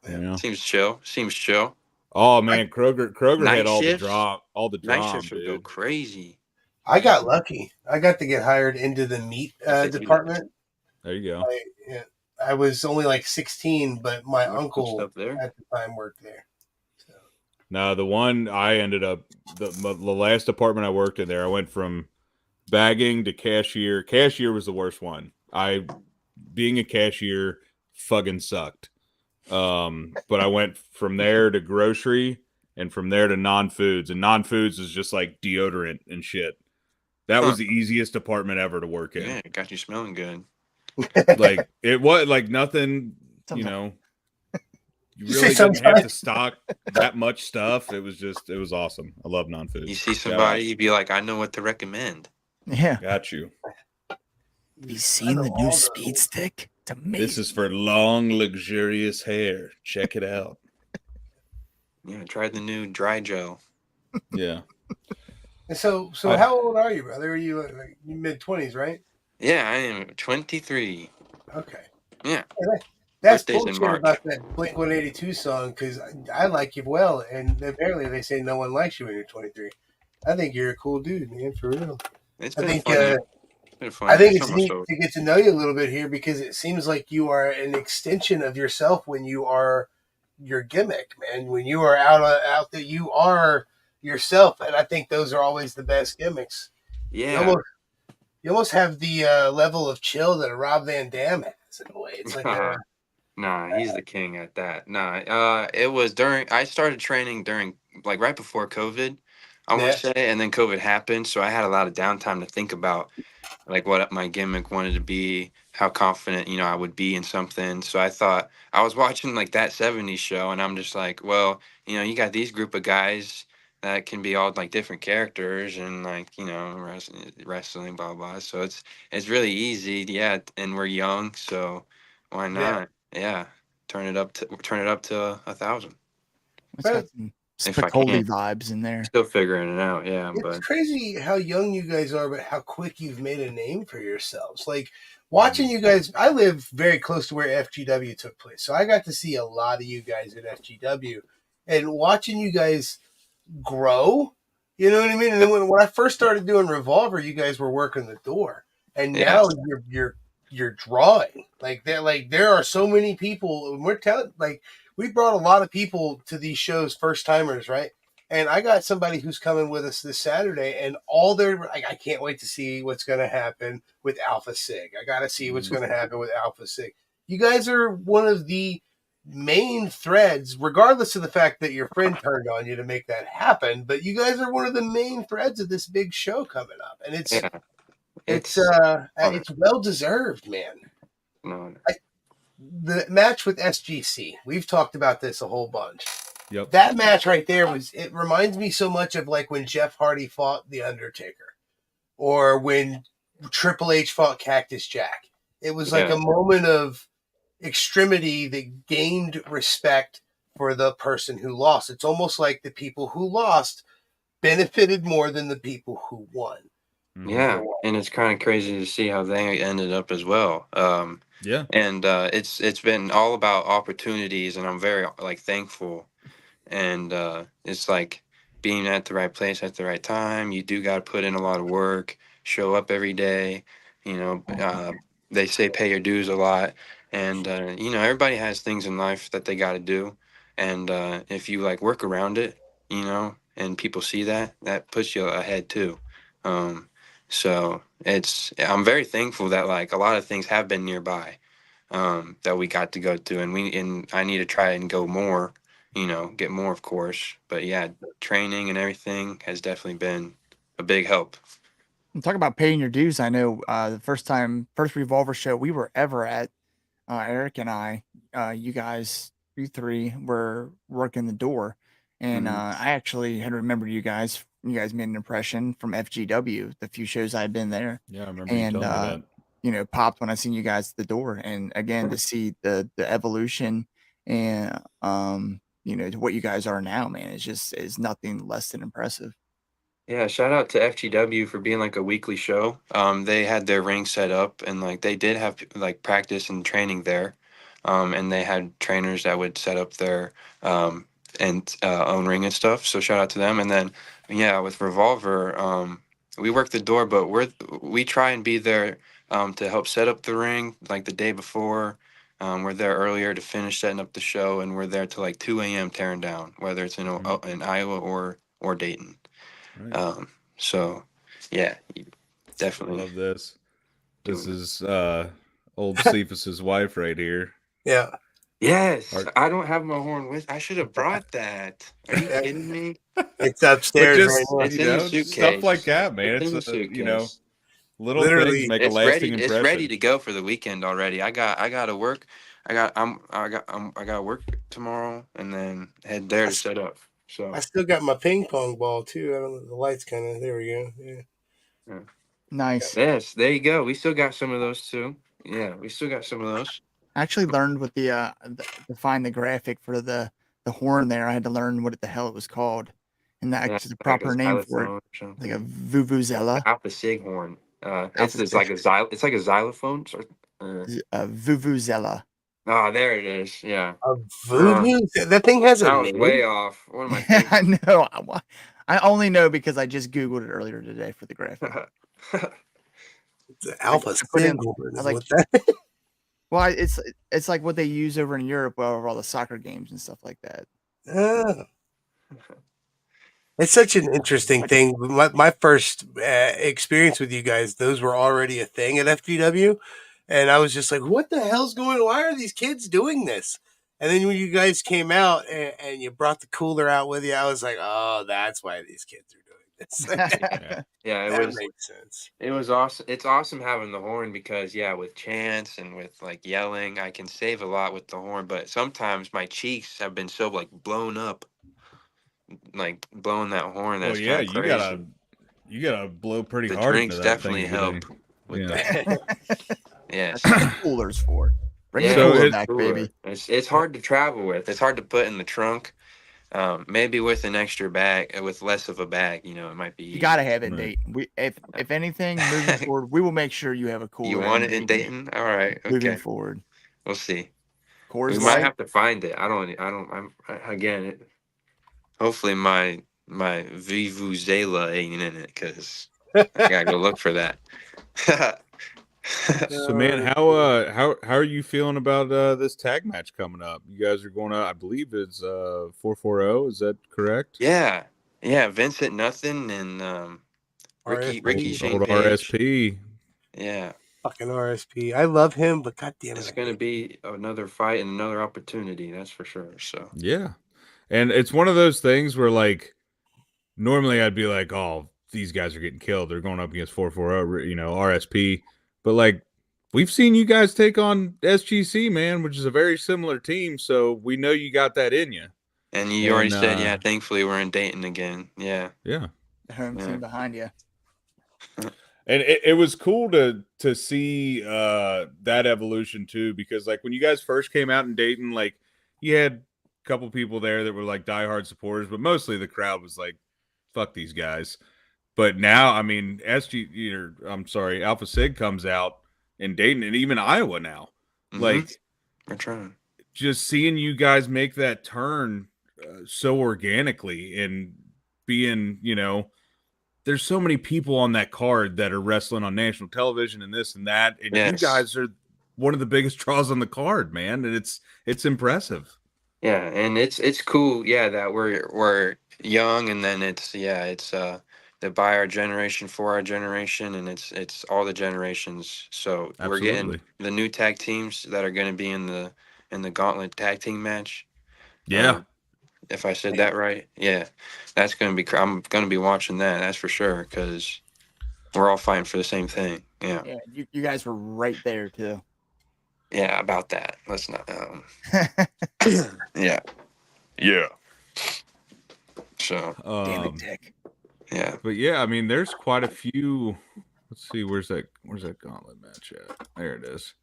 Speaker 3: Yeah.
Speaker 5: Seems chill. Seems chill.
Speaker 3: Oh man, Kroger
Speaker 5: Night
Speaker 3: had all
Speaker 5: shifts?
Speaker 3: the
Speaker 5: Night
Speaker 3: drama,
Speaker 5: shifts would go
Speaker 3: dude.
Speaker 5: crazy.
Speaker 4: I got lucky. I got to get hired into the meat department.
Speaker 3: There you go.
Speaker 4: I was only like 16, but my uncle
Speaker 5: Stuff there.
Speaker 4: at the time worked there. So.
Speaker 3: No, the one I ended up the last department I worked in there, I went from bagging to cashier. Cashier was the worst one. Being a cashier fucking sucked. But I went from there to grocery and from there to non-foods, and non-foods is just like deodorant and shit. That was the easiest department ever to work in.
Speaker 5: Yeah, it got you smelling good.
Speaker 3: Like it was like nothing, you know. You really didn't have to stock that much stuff. It was awesome. I love non-food.
Speaker 5: You see somebody, you'd be like, I know what to recommend.
Speaker 2: Yeah.
Speaker 3: Got you.
Speaker 2: Have you seen the new speed stick? It's amazing.
Speaker 3: This is for long, luxurious hair. Check it out.
Speaker 5: Yeah, try the new dry gel.
Speaker 3: Yeah.
Speaker 4: So how old are you, brother? Are you like mid-20s, right?
Speaker 5: Yeah, I am 23.
Speaker 4: Okay.
Speaker 5: Yeah.
Speaker 4: That's bullshit about that Blink-182 song, because I like you well, and apparently they say no one likes you when you're 23. I think you're a cool dude, man, for real.
Speaker 5: It's been fun.
Speaker 4: I think it's neat to get to know you a little bit here, because it seems like you are an extension of yourself when you are your gimmick, man. When you are out there, you are yourself, and I think those are always the best gimmicks.
Speaker 5: Yeah.
Speaker 4: You almost have the level of chill that a Rob Van Dam has in a way. It's like
Speaker 5: Nah, he's the king at that. Nah, it was I started training during, like, right before COVID, I want to say, and then COVID happened, so I had a lot of downtime to think about, like, what my gimmick wanted to be, how confident, I would be in something. So I thought, I was watching, like, that 70s show, and I'm just like, well, you got these group of guys that can be all, like, different characters and, like, wrestling, blah, blah. So it's really easy, yeah, and we're young, so why not? Yeah, turn it up to 1,000.
Speaker 2: It's got some Spicoli vibes in there.
Speaker 5: Still figuring it out, yeah.
Speaker 4: It's crazy how young you guys are, but how quick you've made a name for yourselves. Like watching you guys, I live very close to where FGW took place, so I got to see a lot of you guys at FGW, and watching you guys grow. You know what I mean? And then when I first started doing Revolver, you guys were working the door, and now you're drawing. There are so many people. We brought a lot of people to these shows, first timers, right? And I got somebody who's coming with us this Saturday, and I can't wait to see what's going to happen with Alpha Sig. I got to see what's going to happen with Alpha Sig. You guys are one of the main threads, regardless of the fact that your friend turned on you to make that happen. But you guys are one of the main threads of this big show coming up, and it's well deserved, man.
Speaker 5: No.
Speaker 4: The match with SGC, we've talked about this a whole bunch.
Speaker 3: Yep.
Speaker 4: That match right there it reminds me so much of like when Jeff Hardy fought The Undertaker, or when Triple H fought Cactus Jack. It was like a moment of extremity that gained respect for the person who lost. It's almost like the people who lost benefited more than the people who won.
Speaker 5: Yeah, and it's kind of crazy to see how they ended up as well.
Speaker 3: Yeah.
Speaker 5: And it's been all about opportunities, and I'm very like thankful. And it's like being at the right place at the right time. You do got to put in a lot of work, show up every day. You know, they say pay your dues a lot, and you know everybody has things in life that they got to do, and if you like work around it, you know, and people see that, that puts you ahead too. Um, so I'm very thankful that like a lot of things have been nearby, that we got to go to, and I need to try and go more, you know, get more, of course. But yeah, training and everything has definitely been a big help.
Speaker 2: And talk about paying your dues. I know the first Revolver show we were ever at, Eric and I, you guys, you three were working the door, and
Speaker 5: Mhm.
Speaker 2: I actually had remembered you guys. You guys made an impression from FGW, the few shows I had been there,
Speaker 3: Yeah, I remember you
Speaker 2: and
Speaker 3: telling me that.
Speaker 2: you know, popped when I seen you guys at the door. And again, to see the evolution and you know, to what you guys are now, man, is nothing less than impressive.
Speaker 5: Yeah, shout out to FGW for being like a weekly show. They had their ring set up, and like they did have like practice and training there. And they had trainers that would set up their and own ring and stuff. So shout out to them. And then yeah, with Revolver, we work the door, but we try and be there to help set up the ring like the day before. We're there earlier to finish setting up the show, and we're there till like 2 a.m. tearing down, whether it's in Iowa or Dayton.
Speaker 3: Right.
Speaker 5: So yeah, you
Speaker 3: I
Speaker 5: definitely
Speaker 3: love this. This
Speaker 5: doing it.
Speaker 3: is old Cephas's wife right here.
Speaker 4: Yeah.
Speaker 5: Yes,
Speaker 3: Art.
Speaker 5: I don't have my horn with. I should have brought that. Are you kidding me?
Speaker 4: It's
Speaker 3: But
Speaker 4: upstairs right
Speaker 3: just
Speaker 4: now.
Speaker 5: It's
Speaker 3: you
Speaker 5: in the
Speaker 3: know, stuff like
Speaker 5: suitcase.
Speaker 3: that, man.
Speaker 5: It's
Speaker 3: It's
Speaker 5: in the
Speaker 3: you know,
Speaker 5: suitcase.
Speaker 3: little things
Speaker 4: Literally,
Speaker 3: make a
Speaker 5: It's ready.
Speaker 3: lasting
Speaker 5: It's ready
Speaker 3: impression.
Speaker 5: to go for the weekend already. I got to work. I got work tomorrow, and then head there
Speaker 4: I,
Speaker 5: to
Speaker 4: s-
Speaker 5: set up.
Speaker 4: I
Speaker 5: So
Speaker 4: still got my ping pong ball too. I don't know, the lights kind of. There we go. Yeah.
Speaker 5: yeah.
Speaker 2: Nice.
Speaker 5: Yes, there you go. We still got some of those too. Yeah, we still got some of those.
Speaker 2: I actually learned what to find the graphic for the horn there. I had to learn what the hell it was called, and the
Speaker 5: Yeah,
Speaker 2: actually the
Speaker 5: like a
Speaker 2: proper name for it,
Speaker 5: xylophone or
Speaker 2: like a
Speaker 5: something.
Speaker 2: vuvuzela.
Speaker 5: Alpha Sig horn. It's
Speaker 2: Alpha
Speaker 5: just
Speaker 2: Sig,
Speaker 5: like it's like a xylophone. Sort
Speaker 2: vuvuzela.
Speaker 5: there it is. Yeah.
Speaker 4: A
Speaker 5: Uh,
Speaker 4: voodoo? That thing has a
Speaker 5: I was way
Speaker 4: name.
Speaker 5: off. What am I
Speaker 2: Yeah, I
Speaker 5: thinking?
Speaker 2: know. I only know because I just googled it earlier today for the graphic.
Speaker 4: It's an
Speaker 2: I,
Speaker 4: Alpha
Speaker 2: I put
Speaker 4: Sig
Speaker 2: in
Speaker 4: horn
Speaker 2: I
Speaker 4: is
Speaker 2: like
Speaker 4: what that.
Speaker 2: well, it's like what they use over in Europe over all the soccer games and stuff like that.
Speaker 4: Ah, it's such an interesting thing. My first experience with you guys, those were already a thing at FGW, and I was just like, "What the hell's going? Why are these kids doing this?" And then when you guys came out and you brought the cooler out with you, I was like, "Oh, that's why these kids are doing this."
Speaker 3: Yeah.
Speaker 5: Yeah,
Speaker 4: That makes sense.
Speaker 5: it was awesome. It's awesome having the horn because yeah, with chants and with like yelling, I can save a lot with the horn. But sometimes my cheeks have been so like blown up, like blowing that horn.
Speaker 3: Well,
Speaker 5: That's
Speaker 3: yeah,
Speaker 5: kind of crazy.
Speaker 3: you gotta blow pretty
Speaker 5: The
Speaker 3: hard into
Speaker 5: drinks
Speaker 3: that thing
Speaker 5: definitely
Speaker 3: to get any.
Speaker 5: help with
Speaker 3: Yeah.
Speaker 5: that.
Speaker 2: That's what the
Speaker 5: Yes.
Speaker 2: cooler's for. Bring the
Speaker 5: Yeah,
Speaker 3: So
Speaker 2: cooler
Speaker 3: it
Speaker 2: back,
Speaker 5: cooler.
Speaker 2: baby.
Speaker 5: It's hard to travel with. It's hard to put in the trunk. Maybe with an extra bag, with less of a bag, you know, it might be
Speaker 2: You gotta
Speaker 5: easier.
Speaker 2: have it in
Speaker 3: right.
Speaker 2: Dayton. If anything, moving forward, we will make sure you have a
Speaker 5: You
Speaker 2: cooler
Speaker 5: want
Speaker 2: in
Speaker 5: it in
Speaker 2: Dayton.
Speaker 5: Dayton? All right,
Speaker 2: Moving
Speaker 5: okay,
Speaker 2: forward,
Speaker 5: we'll see. We
Speaker 2: Coors
Speaker 5: might
Speaker 2: Light.
Speaker 5: have to find it. Again. Hopefully, my Vuvuzela ain't in it because I gotta go look for that.
Speaker 3: So man,
Speaker 4: Uh,
Speaker 3: how are you feeling about this tag match coming up? You guys are going to, I believe it's 440. Is that correct?
Speaker 5: Yeah, yeah. Vincent Nothing and Ricky
Speaker 4: RSP,
Speaker 5: Shane
Speaker 3: Old
Speaker 5: Page.
Speaker 3: RSP.
Speaker 5: Yeah,
Speaker 4: fucking RSP. I love him, but god damn it,
Speaker 5: it's
Speaker 4: I
Speaker 5: gonna
Speaker 4: hate.
Speaker 5: be another fight and another opportunity. That's for sure. So.
Speaker 3: Yeah. And it's one of those things where like normally I'd be like, "Oh, these guys are getting killed. They're going up against 440, you know, RSP." But like we've seen you guys take on SGC, man, which is a very similar team, so we know you got that in you.
Speaker 5: And you already
Speaker 3: And
Speaker 5: said, yeah, thankfully we're in Dayton again. Yeah.
Speaker 3: yeah.
Speaker 2: The home
Speaker 5: Yeah.
Speaker 2: team behind you.
Speaker 3: And it was cool to see that evolution too, because like when you guys first came out in Dayton, like you had a couple people there that were like diehard supporters, but mostly the crowd was like, "Fuck these guys." But now, I mean, Alpha Sig comes out in Dayton and even Iowa now. Like,
Speaker 5: we're trying.
Speaker 3: Just seeing you guys make that turn so organically and being, there's so many people on that card that are wrestling on national television and this and that, and you guys are one of the biggest draws on the card, man, and it's impressive.
Speaker 5: Yeah, and it's cool, yeah, that we're young, and then it's the by our generation for our generation, and it's all the generations. So we're getting the new tag teams that are going to be in the Gauntlet tag team match.
Speaker 3: Yeah.
Speaker 5: If I said that right, yeah, that's going to be. I'm going to be watching that. That's for sure, because we're all fighting for the same thing. Yeah.
Speaker 2: Yeah, you guys were right there too.
Speaker 5: Yeah, about that. Let's not. Yeah. Yeah. So.
Speaker 2: Damn it, Dick.
Speaker 5: Yeah.
Speaker 3: But yeah, I mean, there's quite a few. Let's see, where's that Gauntlet match at? There it is.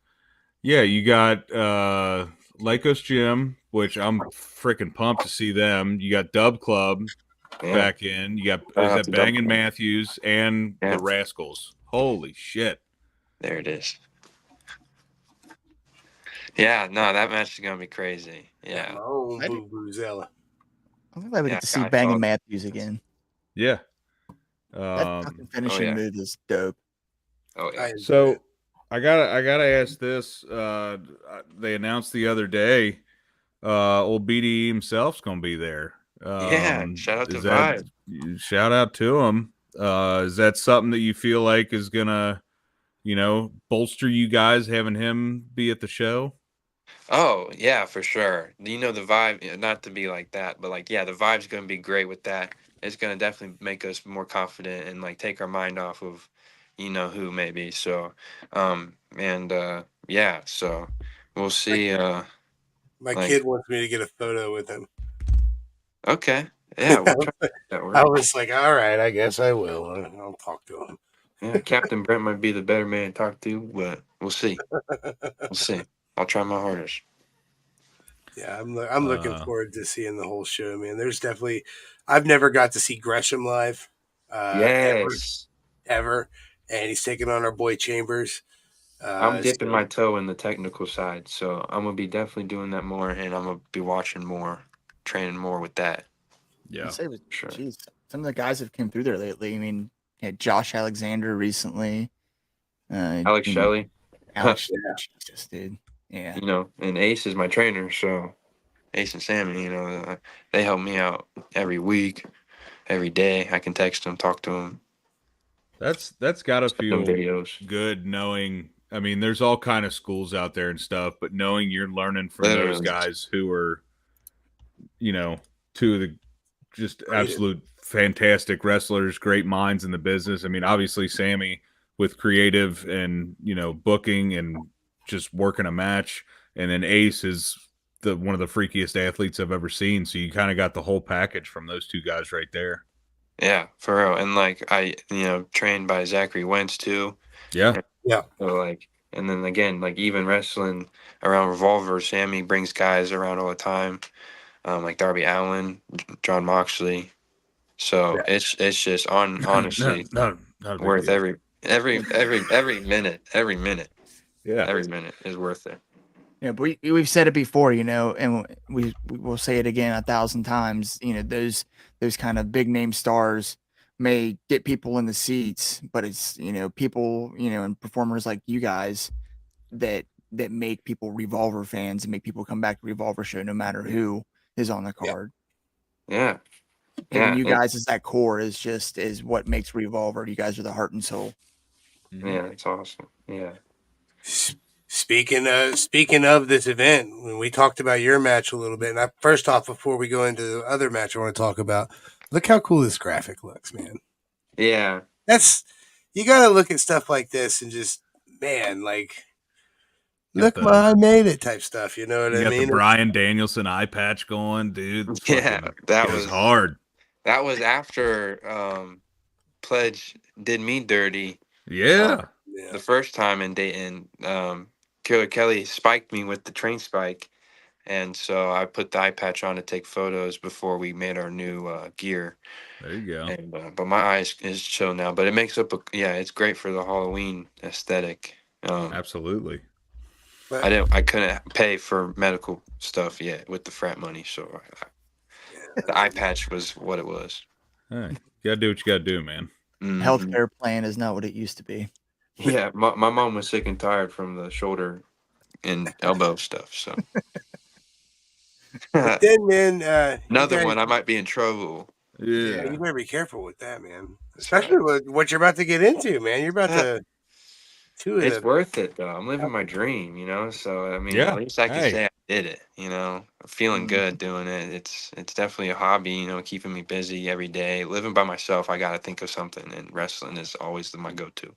Speaker 3: Yeah, you got Lycos Gym, which I'm freaking pumped to see them. You got Dub Club back in. You got Bangin' Matthews and the Rascals. Holy shit.
Speaker 5: There it is. Yeah, no, that match is going to be crazy. Yeah.
Speaker 4: Oh, Boo-Boozella.
Speaker 2: I'm glad we get to see Bangin' Matthews again.
Speaker 3: Yeah.
Speaker 2: That fucking finishing move is dope.
Speaker 5: Oh, yeah.
Speaker 3: So I gotta ask this. They announced the other day, old BD himself's gonna be there.
Speaker 5: Shout out to Vibe.
Speaker 3: Shout out to him. Is that something that you feel like is gonna, bolster you guys having him be at the show?
Speaker 5: Oh, yeah, for sure. The vibe, not to be like that, but like, yeah, the vibe's gonna be great with that. It's gonna definitely make us more confident and like take our mind off of who maybe. So so we'll see.
Speaker 4: My kid wants me to get a photo with him.
Speaker 5: Okay. Yeah, we'll try that work.
Speaker 4: I was like, all right, I guess I will. I'll talk to him.
Speaker 5: Yeah, Captain Brent might be the better man to talk to, but we'll see. We'll see. I'll try my hardest.
Speaker 4: Yeah, I'm looking forward to seeing the whole show, man. There's definitely, I've never got to see Gresham live, ever, and he's taking on our boy Chambers.
Speaker 5: I'm dipping my toe in the technical side, so I'm gonna be definitely doing that more, and I'm gonna be watching more, training more with that.
Speaker 3: Yeah,
Speaker 2: sure. Geez, some of the guys have came through there lately. I mean, Josh Alexander recently,
Speaker 5: Alex Shelley,
Speaker 2: Jesus, dude. Yeah,
Speaker 5: and Ace is my trainer, so Ace and Sammy, they help me out every week, every day. I can text them, talk to them.
Speaker 3: That's gotta feel good knowing. I mean, there's all kind of schools out there and stuff, but knowing you're learning from those guys who are, two of the just absolute fantastic wrestlers, great minds in the business. I mean, obviously Sammy with creative and booking and just working a match, and then Ace is one of the freakiest athletes I've ever seen. So you kind of got the whole package from those two guys right there.
Speaker 5: Yeah, for real. And like I, trained by Zachary Wentz too.
Speaker 3: Yeah.
Speaker 4: Yeah.
Speaker 5: So and then again, like even wrestling around Revolver, Sammy brings guys around all the time. Like Darby Allin, John Moxley. So it's just honestly worth every minute. Every minute. Yeah. Every minute is worth it.
Speaker 2: Yeah, but we've said it before, and we will say it again 1,000 times. Those kind of big name stars may get people in the seats, but it's people and performers like you guys that make people Revolver fans and make people come back to Revolver show no matter who is on the card.
Speaker 5: Yeah,
Speaker 2: and you guys as that core is what makes Revolver. You guys are the heart and soul.
Speaker 5: Yeah, it's awesome. Yeah.
Speaker 4: Speaking of this event, when we talked about your match a little bit, and first off, before we go into the other match I want to talk about, look how cool this graphic looks, man.
Speaker 5: Yeah.
Speaker 4: You got to look at stuff like this and just, man, like, look, I made it type stuff. You know what I mean?
Speaker 3: The Bryan Danielson eye patch going, dude.
Speaker 5: Yeah, that was
Speaker 3: hard.
Speaker 5: That was after Pledge did me dirty.
Speaker 3: Yeah.
Speaker 5: The first time in Dayton, Killer Kelly spiked me with the train spike, and so I put the eye patch on to take photos before we made our new gear.
Speaker 3: There you go.
Speaker 5: And but my eye is chill now, but it makes up it's great for the Halloween aesthetic.
Speaker 3: Absolutely.
Speaker 4: But
Speaker 5: I couldn't pay for medical stuff yet with the frat money, so the eye patch was what it was.
Speaker 3: Hey, you gotta do what you gotta do, man.
Speaker 5: Mhm.
Speaker 2: Healthcare plan is not what it used to be.
Speaker 5: Yeah, my mom was sick and tired from the shoulder and elbow stuff. So
Speaker 4: then, man,
Speaker 5: another
Speaker 4: you guys,
Speaker 5: one, I might be in trouble.
Speaker 4: yeah,
Speaker 3: Yeah.
Speaker 4: you better be careful with that, man. Especially with what you're about to get into, man. You're about to two of
Speaker 5: It's
Speaker 4: the
Speaker 5: worth it though. I'm living my dream, So I mean,
Speaker 3: Yeah.
Speaker 5: at least I can
Speaker 3: Hey.
Speaker 5: say I did it. I'm feeling
Speaker 2: Mhm.
Speaker 5: good doing it. It's definitely a hobby. Keeping me busy every day. Living by myself, I got to think of something, and wrestling is always my go-to.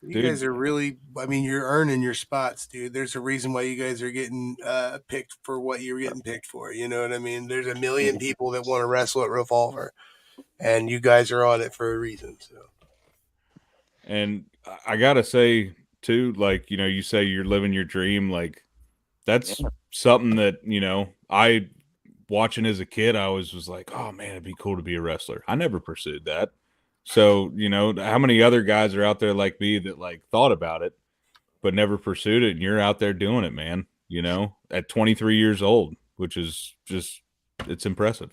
Speaker 4: You
Speaker 3: Dude.
Speaker 4: guys are really, I mean, you're earning your spots, dude. There's a reason why you guys are getting picked for what you're getting picked for. You know what I mean? There's a million people that want to wrestle at Revolver, and you guys are on it for a reason. So,
Speaker 3: And I gotta say too, like, you say you're living your dream, like that's something that, I watching as a kid, I always was like, oh man, it'd be cool to be a wrestler. I never pursued that. So, how many other guys are out there like me that like thought about it, but never pursued it, and you're out there doing it, man, at 23 years old, which is just, it's impressive.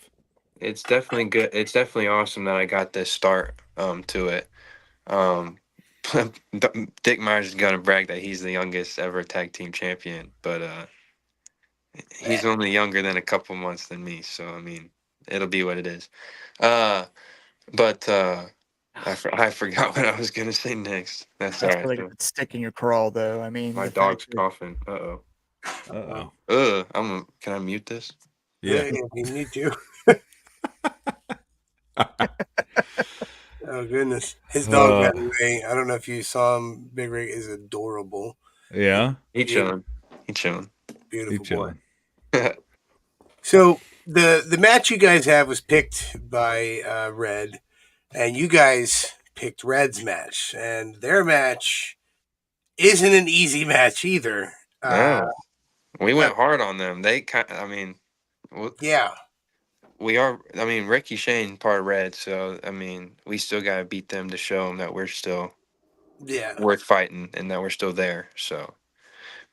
Speaker 5: It's definitely good. It's definitely awesome that I got this start to it. Um, Dick Meyers is gonna brag that he's the youngest ever tag team champion, but he's only younger than a couple months than me. So I mean, it'll be what it is. But I forgot what I was gonna say next. That's all
Speaker 2: That's
Speaker 5: right.
Speaker 2: really good stick in your crawl, though. I mean,
Speaker 5: My
Speaker 2: the fact
Speaker 5: dog's
Speaker 2: that-
Speaker 5: coughing. Uh
Speaker 3: Uh-oh.
Speaker 5: oh. Can I mute this?
Speaker 3: Yeah.
Speaker 4: you need to. Oh goodness, his dog, by the way. I don't know if you saw him. Big Rig is adorable.
Speaker 3: Yeah.
Speaker 5: He chilling. He chilling.
Speaker 4: Beautiful boy.
Speaker 5: Yeah.
Speaker 4: So the match you guys have was picked by Red, and you guys picked Red's match, and their match isn't an easy match either.
Speaker 5: No, we went hard on them. I mean,
Speaker 4: Yeah,
Speaker 5: we are. I mean, Ricky Shane part Red, so I mean, we still gotta beat them to show them that we're still
Speaker 4: yeah.
Speaker 5: worth fighting and that we're still there. So,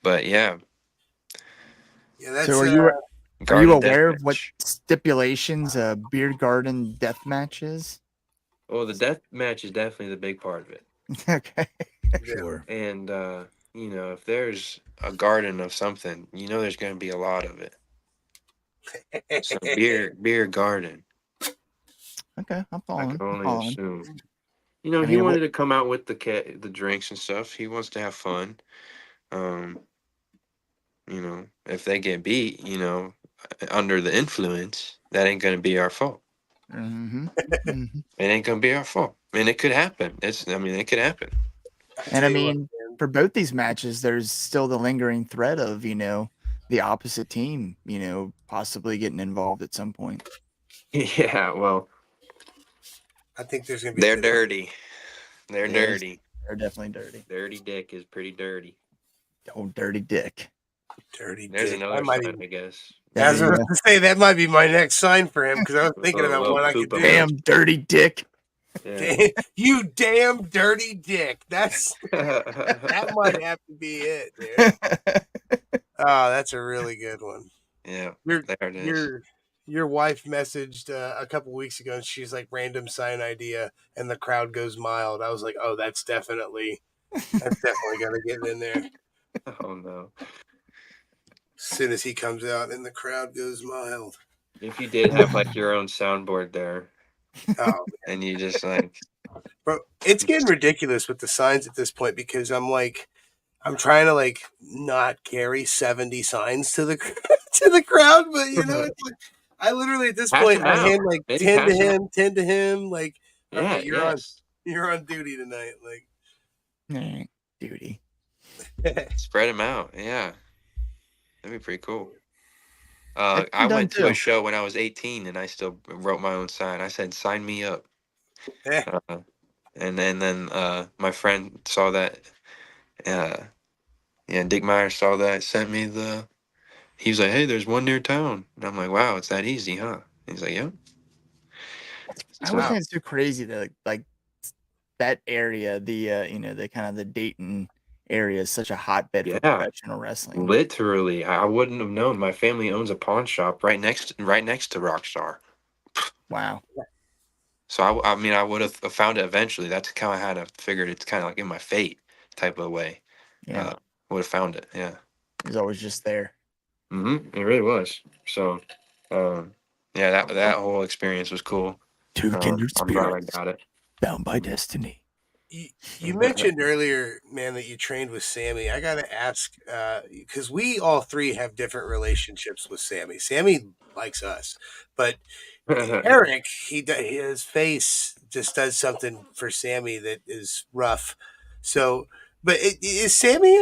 Speaker 5: but yeah,
Speaker 4: That's
Speaker 2: So are you
Speaker 5: Garden
Speaker 2: aware of what
Speaker 5: Deathmatch.
Speaker 2: stipulations a beer garden death match is?
Speaker 5: Well, the death match is definitely the big part of it.
Speaker 2: Okay.
Speaker 3: Sure.
Speaker 5: And if there's a garden of something, there's gonna be a lot of it. So beer garden.
Speaker 2: Okay, I'm
Speaker 5: I
Speaker 2: following.
Speaker 5: can
Speaker 2: I'm
Speaker 5: only
Speaker 2: following.
Speaker 5: assume.
Speaker 2: I
Speaker 5: He
Speaker 2: mean,
Speaker 5: wanted to come out with the drinks and stuff. He wants to have fun. If they get beat, under the influence, that ain't gonna be our fault.
Speaker 2: Mm-hmm. Mm-hmm.
Speaker 5: It ain't gonna be our fault. And it could happen. It could happen.
Speaker 2: And I mean, for both these matches, there's still the lingering threat of, the opposite team, possibly getting involved at some point.
Speaker 5: Yeah, well,
Speaker 4: I think there's gonna be.
Speaker 5: they're dirty. They're
Speaker 2: Yes.
Speaker 5: dirty.
Speaker 2: They're definitely dirty.
Speaker 5: Dirty Dick is pretty dirty.
Speaker 2: Oh, dirty dick.
Speaker 4: Dirty
Speaker 5: There's
Speaker 4: dick.
Speaker 5: another sign, I guess.
Speaker 2: There
Speaker 4: I was
Speaker 2: you
Speaker 4: going
Speaker 2: go.
Speaker 4: to say that might be my next sign for him because I was thinking about
Speaker 5: Little
Speaker 4: what I could
Speaker 5: poop
Speaker 4: do.
Speaker 2: Damn dirty dick.
Speaker 5: Yeah.
Speaker 4: You damn dirty dick. That might have to be it, dude. Oh, that's a really good one.
Speaker 5: Yeah,
Speaker 4: Your
Speaker 5: there it is.
Speaker 4: your wife messaged a couple weeks ago, and she's like, random sign idea, and the crowd goes mild. I was like, oh, that's definitely gonna get in there.
Speaker 5: Oh no!
Speaker 4: As soon as he comes out, and the crowd goes mild.
Speaker 5: If you did have like your own soundboard there,
Speaker 4: Oh,
Speaker 5: and you just like,
Speaker 4: bro, it's getting ridiculous with the signs at this point because I'm trying to like not carry 70 signs to the to the crowd, but it's like I literally at this
Speaker 5: Pass
Speaker 4: point
Speaker 5: them
Speaker 4: I
Speaker 5: out.
Speaker 4: hand like
Speaker 5: Maybe
Speaker 4: 10 to
Speaker 5: pass them
Speaker 4: him, 10 to him. Like,
Speaker 5: yeah,
Speaker 4: okay, you're on duty tonight. Like,
Speaker 2: Duty.
Speaker 5: spread them out. Yeah, that'd be pretty cool.
Speaker 2: That's
Speaker 5: I
Speaker 2: done
Speaker 5: went to
Speaker 2: too.
Speaker 5: a show when I was 18, and I still wrote my own sign. I said, "Sign me up."
Speaker 4: Yeah.
Speaker 5: And then my friend saw that. Yeah, Dick Meyers saw that. Sent me he was like, "Hey, there's one near town." And I'm like, "Wow, it's that easy, huh?" And he's like, "Yep."
Speaker 2: I
Speaker 5: So,
Speaker 2: always think it's too crazy that like that area, the you know, the kind of the Dayton area is such a hotbed for
Speaker 5: yeah,
Speaker 2: professional wrestling.
Speaker 5: literally, I wouldn't have known. My family owns a pawn shop right next to Rockstar.
Speaker 2: Wow.
Speaker 5: So I mean, I would have found it eventually. That's kind of how I figured it's kind of like in my fate type of way.
Speaker 2: Yeah.
Speaker 5: Would have found it. Yeah.
Speaker 2: It was always just there.
Speaker 5: It really was. So, yeah, that whole experience was cool.
Speaker 2: Two kindred
Speaker 5: I'm glad I
Speaker 2: spirits
Speaker 5: got it.
Speaker 2: bound by destiny.
Speaker 4: You mentioned earlier, man, that you trained with Sammy. I got to ask, because we all three have different relationships with Sammy. Sammy likes us, but Eric, his face just does something for Sammy that is rough. So, but is Sammy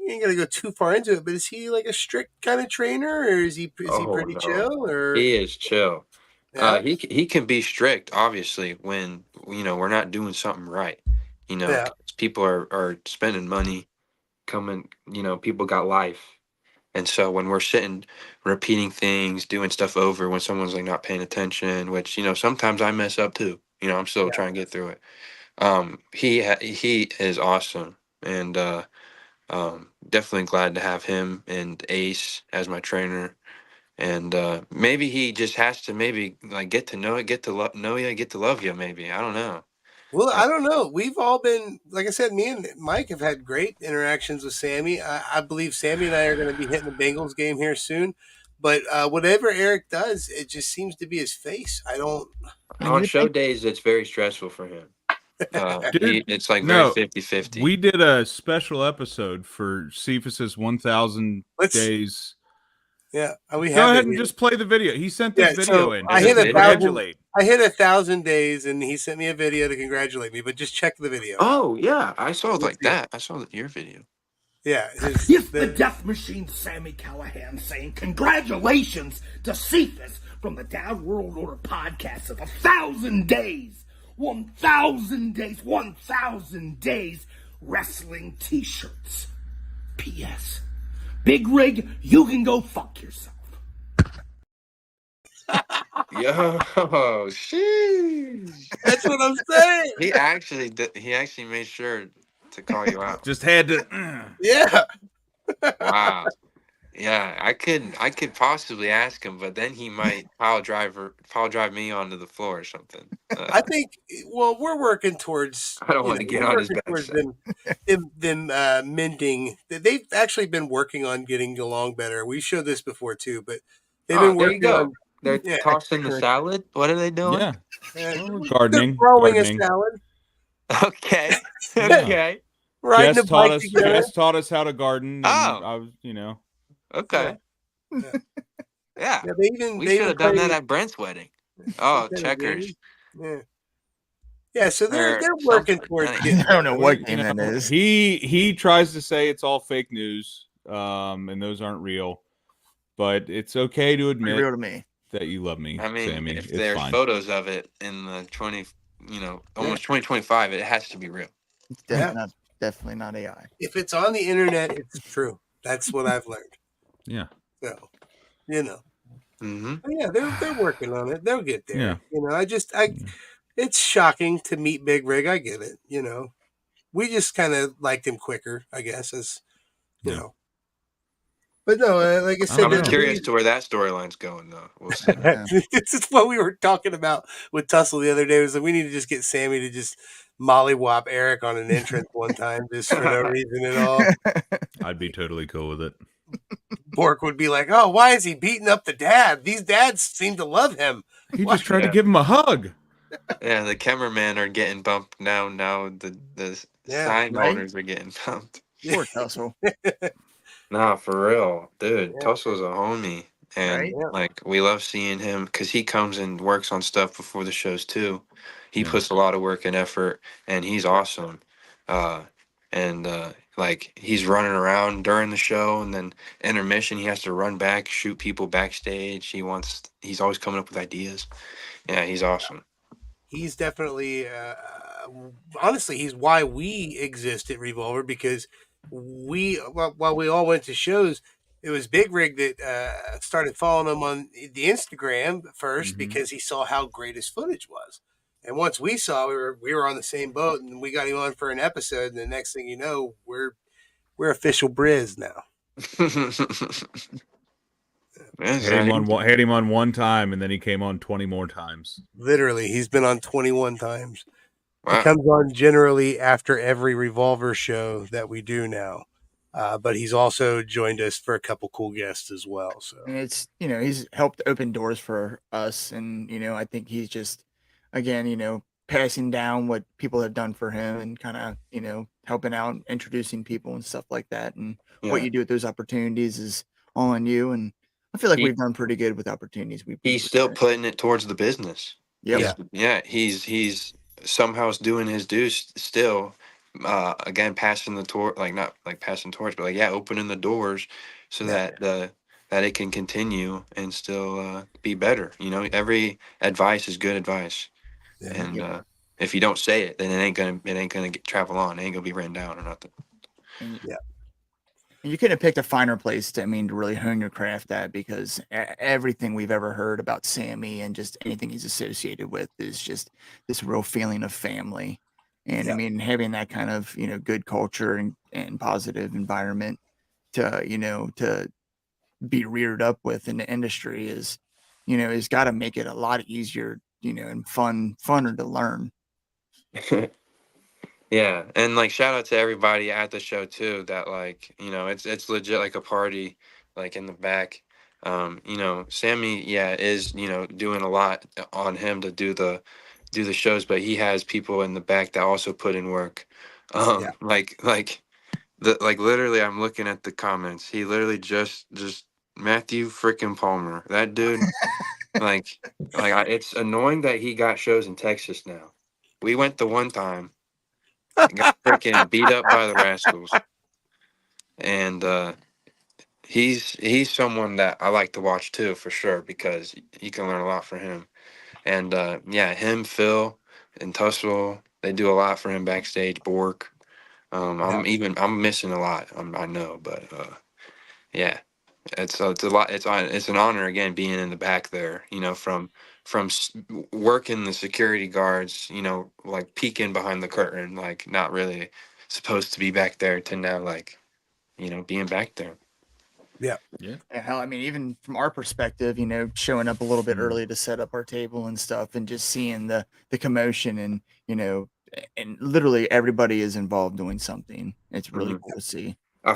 Speaker 4: you ain't gotta go too far into it, but is he like a strict kind of trainer, or is he
Speaker 5: Oh
Speaker 4: pretty
Speaker 5: no,
Speaker 4: chill? Or
Speaker 5: he is chill.
Speaker 4: yeah,
Speaker 5: He can be strict, obviously, when we're not doing something right. 'Cause people are spending money, coming. People got life, and so when we're sitting, repeating things, doing stuff over, when someone's like not paying attention, which sometimes I mess up too. I'm still trying to get through it. He is awesome, and definitely glad to have him and Ace as my trainer. And maybe he just has to maybe like get to know it, get to know you, get to love you. Maybe I don't know.
Speaker 4: Well, I don't know. We've all been, like I said, me and Mike have had great interactions with Sammy. I believe Sammy and I are going to be hitting the Bengals game here soon. But whatever Eric does, it just seems to be his face. I don't.
Speaker 5: On show days, it's very stressful for him.
Speaker 3: Dude,
Speaker 5: It's like very
Speaker 3: no,
Speaker 5: 50-50.
Speaker 3: we did a special episode for Cephas's 1,000
Speaker 4: Let's.
Speaker 3: days.
Speaker 4: Yeah, we
Speaker 3: Go
Speaker 4: have
Speaker 3: ahead
Speaker 4: it
Speaker 3: and
Speaker 4: here.
Speaker 3: just play the video. He sent this
Speaker 4: Yeah,
Speaker 3: video
Speaker 4: so
Speaker 3: in.
Speaker 4: I
Speaker 3: to
Speaker 4: hit 1,000.
Speaker 3: congratulate.
Speaker 4: I hit 1,000 days, and he sent me a video to congratulate me. But just check the video.
Speaker 5: Oh yeah, I saw it
Speaker 4: Let's
Speaker 5: like
Speaker 4: see it.
Speaker 5: that. I saw your video.
Speaker 4: Yeah,
Speaker 6: It's the Death Machine Sammy Callahan saying congratulations to Cephas from the Down World Order podcast of 1,000 days. 1,000 days. 1,000 days wrestling t-shirts. P.S. Big Rig, you can go fuck yourself.
Speaker 5: Yo, sheesh.
Speaker 4: that's what I'm saying.
Speaker 5: He actually made sure to call you out.
Speaker 3: Just had to.
Speaker 4: Yeah.
Speaker 5: Wow. Yeah, I could possibly ask him, but then he might pile drive me onto the floor or something.
Speaker 4: I think. Well, we're working towards.
Speaker 5: I don't want to get
Speaker 4: we're
Speaker 5: on his
Speaker 4: working
Speaker 5: bad
Speaker 4: towards
Speaker 5: side.
Speaker 4: them mending. They've actually been working on getting along better. We showed this before too, but they've been
Speaker 5: There you
Speaker 4: working
Speaker 5: go.
Speaker 4: on.
Speaker 5: They're
Speaker 4: Yeah,
Speaker 5: tossing the salad. What are they doing?
Speaker 3: Yeah.
Speaker 4: they're
Speaker 3: Gardening.
Speaker 4: throwing
Speaker 3: gardening.
Speaker 4: a salad,
Speaker 5: Okay.
Speaker 3: Yeah.
Speaker 5: Okay.
Speaker 4: riding
Speaker 3: Jess
Speaker 4: a bike
Speaker 3: taught us.
Speaker 4: together.
Speaker 3: Jess taught us how to garden. And
Speaker 5: Oh.
Speaker 3: I was,
Speaker 5: Okay.
Speaker 4: Yeah.
Speaker 5: Yeah.
Speaker 4: Yeah, they even
Speaker 5: We
Speaker 4: they
Speaker 5: should
Speaker 4: even
Speaker 5: have done
Speaker 4: play
Speaker 5: that at Brent's wedding. Oh,
Speaker 4: some kind of
Speaker 5: checkers.
Speaker 4: game. Yeah. Yeah, so they're
Speaker 5: Or
Speaker 4: working
Speaker 5: something.
Speaker 4: towards
Speaker 5: Nice.
Speaker 4: getting.
Speaker 2: I don't know what
Speaker 3: You
Speaker 2: game
Speaker 3: know,
Speaker 2: that is.
Speaker 3: he tries to say it's all fake news, and those aren't real. But it's okay to
Speaker 2: Pretty
Speaker 3: admit
Speaker 2: real to me.
Speaker 3: that you love me,
Speaker 5: I mean,
Speaker 3: Sammy.
Speaker 5: if
Speaker 3: It's
Speaker 5: there's
Speaker 3: fine.
Speaker 5: photos of it in the almost 2025, it has to be real.
Speaker 2: It's definitely not AI.
Speaker 4: If it's on the internet, it's true. That's what I've learned.
Speaker 3: Yeah.
Speaker 4: So,
Speaker 5: Mm-hmm.
Speaker 4: But yeah, they're working on it. They'll get there.
Speaker 3: Yeah.
Speaker 4: It's shocking to meet Big Rig. I get it. We just kind of liked him quicker, I guess, as you know. But no, like I said,
Speaker 5: I'm curious to where that storyline's going, though. We'll see.
Speaker 4: This is what we were talking about with Tussle the other day. Was that we need to just get Sammy to just mollywop Eric on an entrance one time, just for no reason at all.
Speaker 3: I'd be totally cool with it.
Speaker 4: Bork would be like, "Oh, why is he beating up the dad? These dads seem to love him."
Speaker 3: He just tried to give him a hug.
Speaker 5: Yeah, the cameramen are getting bumped now. Now the sign owners are getting bumped.
Speaker 2: Poor Tussle.
Speaker 5: Nah, for real, dude. Tussle's a homie, and
Speaker 2: Right?
Speaker 5: like we love seeing him because he comes and works on stuff before the shows too. He
Speaker 3: Yeah.
Speaker 5: puts a lot of work and effort, and he's awesome. Like he's running around during the show, and then intermission he has to run back, shoot people backstage. He's always coming up with ideas. Yeah, he's awesome.
Speaker 4: He's definitely, honestly, he's why we exist at Revolver, because while we all went to shows, it was Big Rig that started following him on the Instagram first because he saw how great his footage was. And once we saw, we were on the same boat, and we got him on for an episode. And the next thing you know, we're official Briz now.
Speaker 3: Had him on one time, and then he came on 20 more times.
Speaker 4: Literally, he's been on 21 times.
Speaker 5: Wow.
Speaker 4: He comes on generally after every Revolver show that we do now. But he's also joined us for a couple cool guests as well. So,
Speaker 2: and it's, he's helped open doors for us. And, I think he's just, again, passing down what people have done for him and kind of, helping out, introducing people and stuff like that. And what you do with those opportunities is all on you. And I feel like we've done pretty good with opportunities.
Speaker 5: He's still putting it towards the business.
Speaker 2: Yep.
Speaker 5: He's somehow doing his dues still. Again, passing the torch, not like passing torch, but opening the doors so that it can continue and still be better. Every advice is good advice, and if you don't say it, then it ain't gonna travel on. It ain't gonna be written down or nothing.
Speaker 2: And you couldn't have picked a finer place to really hone your craft at, because everything we've ever heard about Sammy and just anything he's associated with is just this real feeling of family. And having that kind of, good culture and positive environment to be reared up with in the industry is, has got to make it a lot easier, and funner to learn.
Speaker 5: Yeah, and shout out to everybody at the show too. That it's legit like a party, in the back. Sammy, is doing a lot on him to do the shows, but he has people in the back that also put in work. Literally, I'm looking at the comments. He literally just Matthew freaking Palmer, that dude. It's annoying that he got shows in Texas now. We went the one time. Got freaking beat up by the Rascals, and he's someone that I like to watch too, for sure, because you can learn a lot from him. And him, Phil, and Tussle, they do a lot for him backstage. Bork, I'm missing a lot. I know, but it's a lot. It's an honor again being in the back there. From working the security guards, peeking behind the curtain, not really supposed to be back there, to now being back there.
Speaker 2: Yeah. Hell, even from our perspective, showing up a little bit early to set up our table and stuff, and just seeing the commotion, and and literally everybody is involved doing something. It's really cool to see.
Speaker 5: I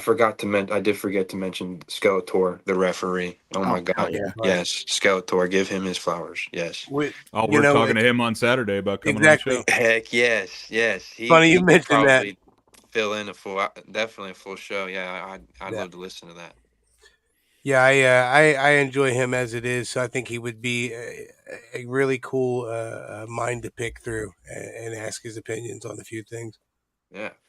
Speaker 5: did forget to mention Skeletor, the referee. Oh my God.
Speaker 2: Yeah.
Speaker 5: Yes, Skeletor, give him his flowers. Yes.
Speaker 3: We're talking to him on Saturday about coming on the show.
Speaker 5: Heck yes.
Speaker 4: Funny you mentioned that.
Speaker 5: Fill in definitely a full show. Yeah, I'd love to listen to that.
Speaker 4: Yeah, I enjoy him as it is, so I think he would be a really cool mind to pick through and ask his opinions on a few things.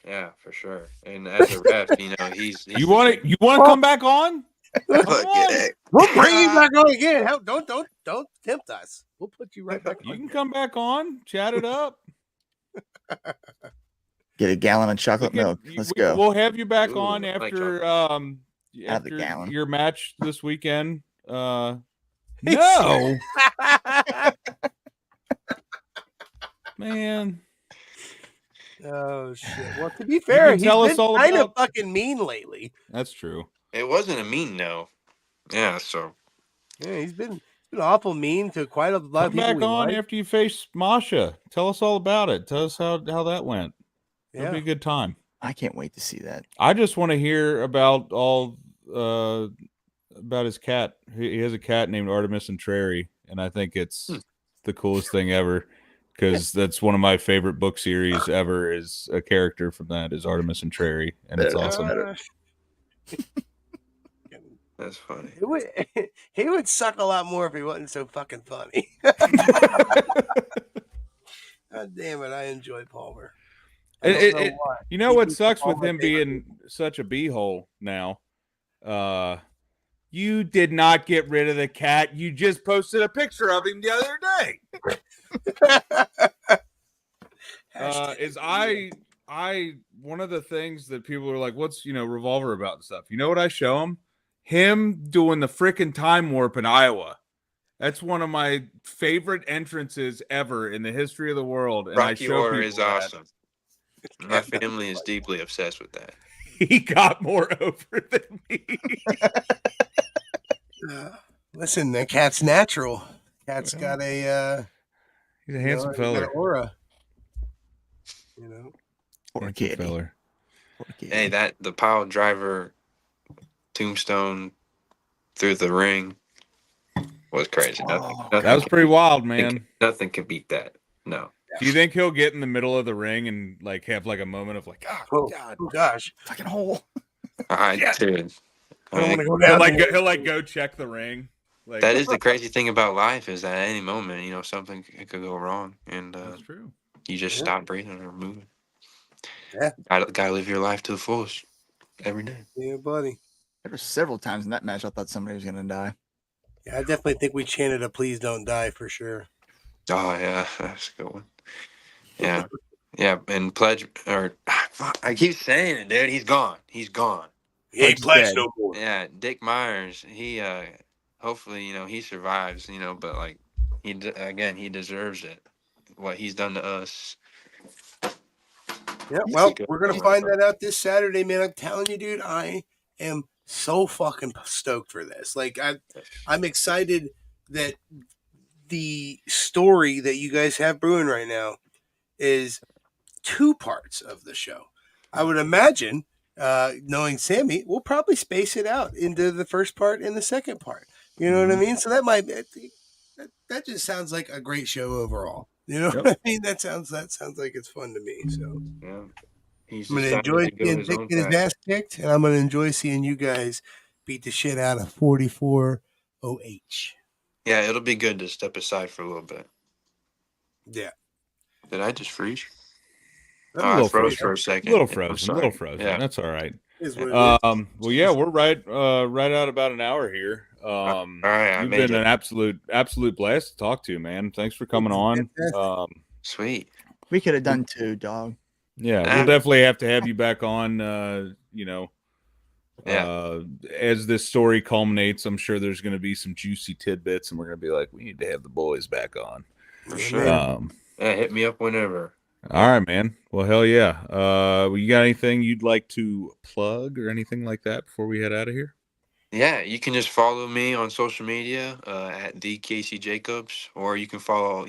Speaker 5: Yeah, for sure. And as a ref, he's
Speaker 3: you want to come back on?
Speaker 4: We'll bring you back on again. Hell, don't tempt us. We'll put you right back on.
Speaker 3: You can come back on, chat it up.
Speaker 2: Get a gallon of chocolate milk. Let's go.
Speaker 3: We'll have you back on after
Speaker 2: after
Speaker 3: your match this weekend. No. Man.
Speaker 4: Oh shit! Well, to be fair, he's
Speaker 3: tell
Speaker 4: been
Speaker 3: us all
Speaker 4: kind of
Speaker 3: about...
Speaker 4: fucking mean lately.
Speaker 3: That's true.
Speaker 5: It wasn't a mean no. Yeah, so
Speaker 4: he's been awful mean to quite a lot of people.
Speaker 3: Come back on after you face Masha. Tell us all about it. Tell us how that went. It'll be a good time.
Speaker 2: I can't wait to see that.
Speaker 3: I just want to hear about about his cat. He has a cat named Artemis and Trary, and I think it's the coolest thing ever, because that's one of my favorite book series ever. Is a character from that is Artemis and Trary, and it's awesome.
Speaker 5: That's funny.
Speaker 4: He would suck a lot more if he wasn't so fucking funny. God damn it! I enjoy Palmer.
Speaker 3: You know what sucks with him being such a beehole now? You did not get rid of the cat. You just posted a picture of him the other day. One of the things that people are like, what's Revolver about and stuff? You know what I show them? him doing the frickin' time warp in Iowa. That's one of my favorite entrances ever in the history of the world. And
Speaker 5: Rocky
Speaker 3: I show
Speaker 5: Horror
Speaker 3: people
Speaker 5: is
Speaker 3: that.
Speaker 5: awesome. My family is deeply obsessed with that.
Speaker 3: He got more over than me.
Speaker 4: Listen, the cat's natural. Cat's got a
Speaker 3: He's a handsome
Speaker 4: got an
Speaker 3: feller.
Speaker 4: aura.
Speaker 2: Poor
Speaker 3: Handsome
Speaker 2: kitty.
Speaker 3: feller.
Speaker 2: Poor kitty.
Speaker 5: Hey, the pile driver tombstone through the ring was crazy.
Speaker 3: That was pretty wild, man.
Speaker 5: Nothing can beat that. No.
Speaker 3: Do you think he'll get in the middle of the ring and like have like a moment of like,
Speaker 4: Oh,
Speaker 3: God,
Speaker 4: gosh.
Speaker 2: Fucking hole.
Speaker 5: Dude.
Speaker 4: I don't want to go
Speaker 3: he'll
Speaker 4: down
Speaker 3: like
Speaker 4: there.
Speaker 3: he'll like go check the ring. Like
Speaker 5: That is the crazy thing about life is that at any moment, something could go wrong, and
Speaker 3: that's true.
Speaker 5: you just stop breathing or moving.
Speaker 4: Yeah.
Speaker 5: Gotta live your life to the fullest every day.
Speaker 4: Yeah, buddy.
Speaker 2: There were several times in that match I thought somebody was gonna die.
Speaker 4: Yeah, I definitely think we chanted a "Please don't die" for sure.
Speaker 5: Oh yeah, that's a good one. Yeah, yeah, and Pledge I keep saying it, dude. He's gone. He's gone.
Speaker 4: He ain't pledged
Speaker 2: dead.
Speaker 4: no more.
Speaker 5: Yeah, Dick Meyers. He hopefully he survives. But like he deserves it. What he's done to us.
Speaker 4: Yeah, well, we're gonna find that out this Saturday, man. I'm telling you, dude, I am so fucking stoked for this. Like, I'm excited that the story that you guys have brewing right now is 2 parts of the show. I would imagine, knowing Sammy, we'll probably space it out into the first part and the second part. You know what I mean? So that that just sounds like a great show overall. You know what I mean? That sounds like it's fun to me. So
Speaker 5: Yeah.
Speaker 4: I'm gonna enjoy seeing Dick get his ass kicked, and I'm gonna enjoy seeing you guys beat the shit out of 44 OH.
Speaker 5: Yeah, it'll be good to step aside for a little bit.
Speaker 4: Yeah.
Speaker 5: Did I just freeze?
Speaker 3: I
Speaker 5: froze for a second.
Speaker 3: A little frozen.
Speaker 5: Yeah.
Speaker 3: That's all right.
Speaker 4: Well,
Speaker 3: yeah, we're right out about an hour here.
Speaker 5: All right,
Speaker 3: You've been an absolute blast to talk to, man. Thanks for coming on.
Speaker 5: Sweet.
Speaker 2: We could have done 2, dog.
Speaker 3: Yeah, we'll definitely have to have you back on.
Speaker 5: Yeah.
Speaker 3: As this story culminates, I'm sure there's going to be some juicy tidbits, and we're going to be like, we need to have the boys back on.
Speaker 5: For sure.
Speaker 3: Yeah,
Speaker 5: hit me up whenever.
Speaker 3: All right, man. Well, hell yeah. You got anything you'd like to plug or anything like that before we head out of here?
Speaker 5: Yeah, you can just follow me on social media at the Casey Jacobs, or you can follow,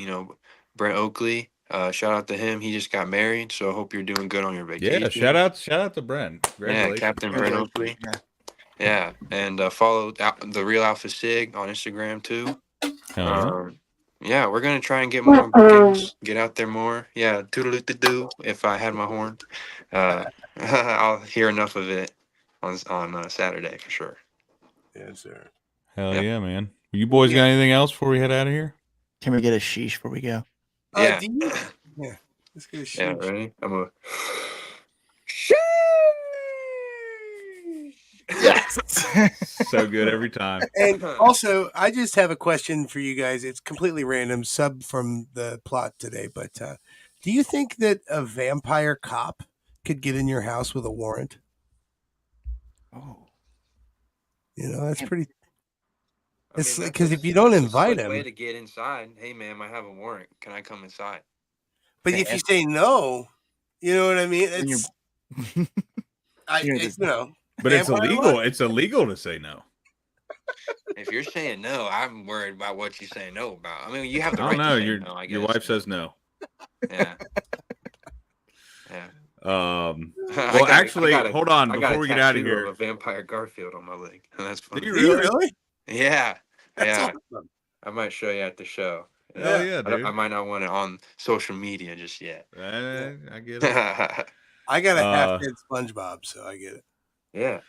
Speaker 5: Brent Oakley. Shout out to him. He just got married, so I hope you're doing good on your vacation.
Speaker 3: Yeah, shout out to Brent.
Speaker 5: Yeah, Captain Brent Oakley. Yeah, and follow the Real Alpha Sig on Instagram too. Yeah, we're gonna try and get more bookings, get out there more. Yeah, toodaloo-doo. If I had my horn, I'll hear enough of it on Saturday for sure.
Speaker 4: Yes, sir.
Speaker 3: Hell yeah, man. You boys got anything else before we head out of here?
Speaker 2: Can we get a sheesh before we go?
Speaker 5: Yeah.
Speaker 4: Yeah. Let's get a sheesh.
Speaker 5: Yeah, ready? I'm a.
Speaker 2: Yes.
Speaker 3: So good every time.
Speaker 4: And also, I just have a question for you guys. It's completely random, sub from the plot today, but do you think that a vampire cop could get in your house with a warrant?
Speaker 2: Oh.
Speaker 4: That's pretty. It's because if you don't invite him,
Speaker 5: way to get inside. Hey, ma'am, I have a warrant. Can I come inside?
Speaker 4: But if you say no, you know what I mean. It's
Speaker 3: But it's illegal. It's illegal to say no.
Speaker 5: If you're saying no, I'm worried about what you say no about. I mean, you have the right
Speaker 3: I don't know.
Speaker 5: to say no, I guess.
Speaker 3: Your wife says no.
Speaker 5: Yeah. Yeah.
Speaker 3: Well, actually, hold on before we get out of here.
Speaker 5: A vampire Garfield on my leg. That's funny.
Speaker 3: Do you really?
Speaker 5: Yeah.
Speaker 4: That's awesome.
Speaker 5: I might show you at the show.
Speaker 3: Hell yeah, dude.
Speaker 5: I might not want it on social media just yet.
Speaker 3: I get it.
Speaker 4: I got a half-dead SpongeBob, so I get it.
Speaker 5: Yeah.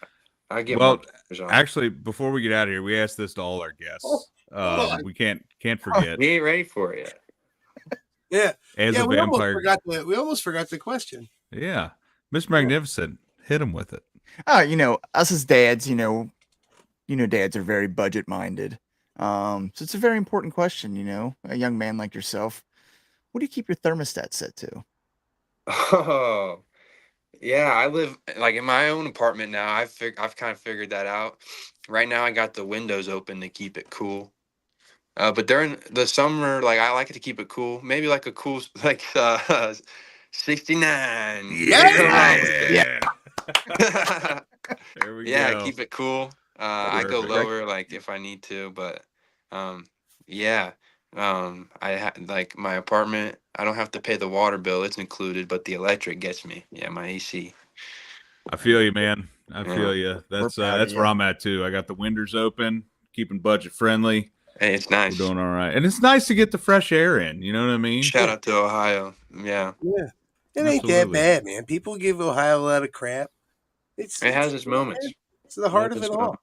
Speaker 5: I get
Speaker 3: actually, before we get out of here, we asked this to all our guests. We can't forget.
Speaker 5: We ain't ready for it
Speaker 4: Yeah.
Speaker 5: yet.
Speaker 3: As a vampire,
Speaker 4: we almost forgot the question.
Speaker 3: Yeah. Miss Magnificent, hit him with it.
Speaker 2: Oh, us as dads, dads are very budget minded. So it's a very important question, a young man like yourself. What do you keep your thermostat set to?
Speaker 5: Oh, Yeah, I live like in my own apartment now. I've kind of figured that out. Right now, I got the windows open to keep it cool. But during the summer, like I like it to keep it cool. Maybe like a cool like 69. Nothing wrong with
Speaker 2: Yeah.
Speaker 3: Yeah.
Speaker 5: it.
Speaker 3: There we
Speaker 5: Yeah,
Speaker 3: go.
Speaker 5: keep it cool. I go
Speaker 3: Perfect.
Speaker 5: lower like if I need to, but yeah. Like my apartment. I don't have to pay the water bill; it's included, but the electric gets me. Yeah, my AC.
Speaker 3: I feel you, man. I
Speaker 5: Yeah,
Speaker 3: feel you.
Speaker 2: We're proud of
Speaker 3: That's where
Speaker 2: you.
Speaker 3: I'm at too. I got the windows open, keeping budget friendly.
Speaker 5: hey, it's
Speaker 3: We're
Speaker 5: nice.
Speaker 3: doing all right, and it's nice to get the fresh air in. You know what I mean?
Speaker 5: Shout out to Ohio. Yeah,
Speaker 4: Yeah. It ain't that
Speaker 3: Absolutely.
Speaker 4: bad, man. People give Ohio a lot of crap.
Speaker 5: it has its moments.
Speaker 4: It's the heart
Speaker 5: Like
Speaker 4: of
Speaker 5: this
Speaker 4: it
Speaker 5: one.
Speaker 4: all.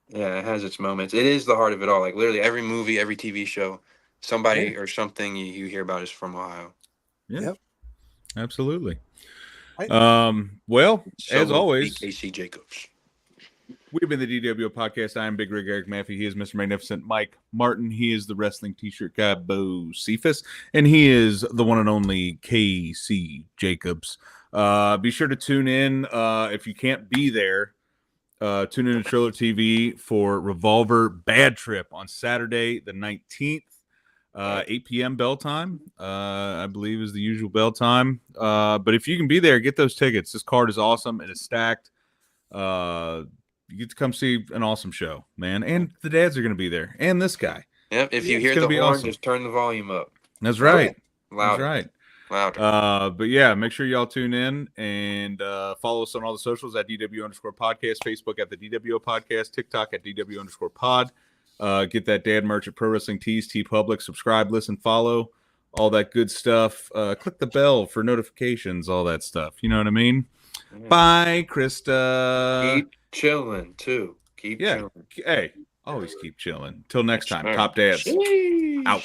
Speaker 5: Yeah, it has its moments. It is the heart of it all. Like literally every movie, every TV show, somebody or something you hear about is from Ohio.
Speaker 3: Yeah,
Speaker 4: Yep.
Speaker 3: absolutely.
Speaker 4: I-
Speaker 3: Well,
Speaker 5: So
Speaker 3: as
Speaker 5: will
Speaker 3: always,
Speaker 5: Casey Jacobs.
Speaker 3: we've been the DWO podcast. I am Big Rig Eric Maffey. He is Mr. Magnificent Mike Martin. He is the wrestling t-shirt guy, Bo Cephas. And he is the one and only KC Jacobs. Be sure to tune in. If you can't be there, tune in to Trailer TV for Revolver Bad Trip on Saturday, the 19th. 8 p.m. bell time, I believe, is the usual bell time. But if you can be there, get those tickets. This card is awesome. It is stacked. You get to come see an awesome show, man. And the dads are going to be there. And this guy.
Speaker 5: Yep. If you
Speaker 3: It's
Speaker 5: hear
Speaker 3: gonna
Speaker 5: the
Speaker 3: be
Speaker 5: horn,
Speaker 3: awesome.
Speaker 5: just turn the volume up.
Speaker 3: That's right.
Speaker 5: Louder.
Speaker 3: That's right.
Speaker 5: Louder.
Speaker 3: But yeah, make sure y'all tune in and follow us on all the socials at DW_podcast, Facebook at the DWO podcast, TikTok at DW_pod. Get that dad merch at Pro Wrestling Tees, T Public. Subscribe, listen, follow, all that good stuff. Click the bell for notifications, all that stuff. You know what I mean?
Speaker 5: Yeah.
Speaker 3: Bye, Krista.
Speaker 5: Keep chilling too. Keep chilling.
Speaker 3: Hey, always keep chilling. Till next time.
Speaker 5: All right.
Speaker 3: Top dads.
Speaker 5: Sheesh.
Speaker 3: Out.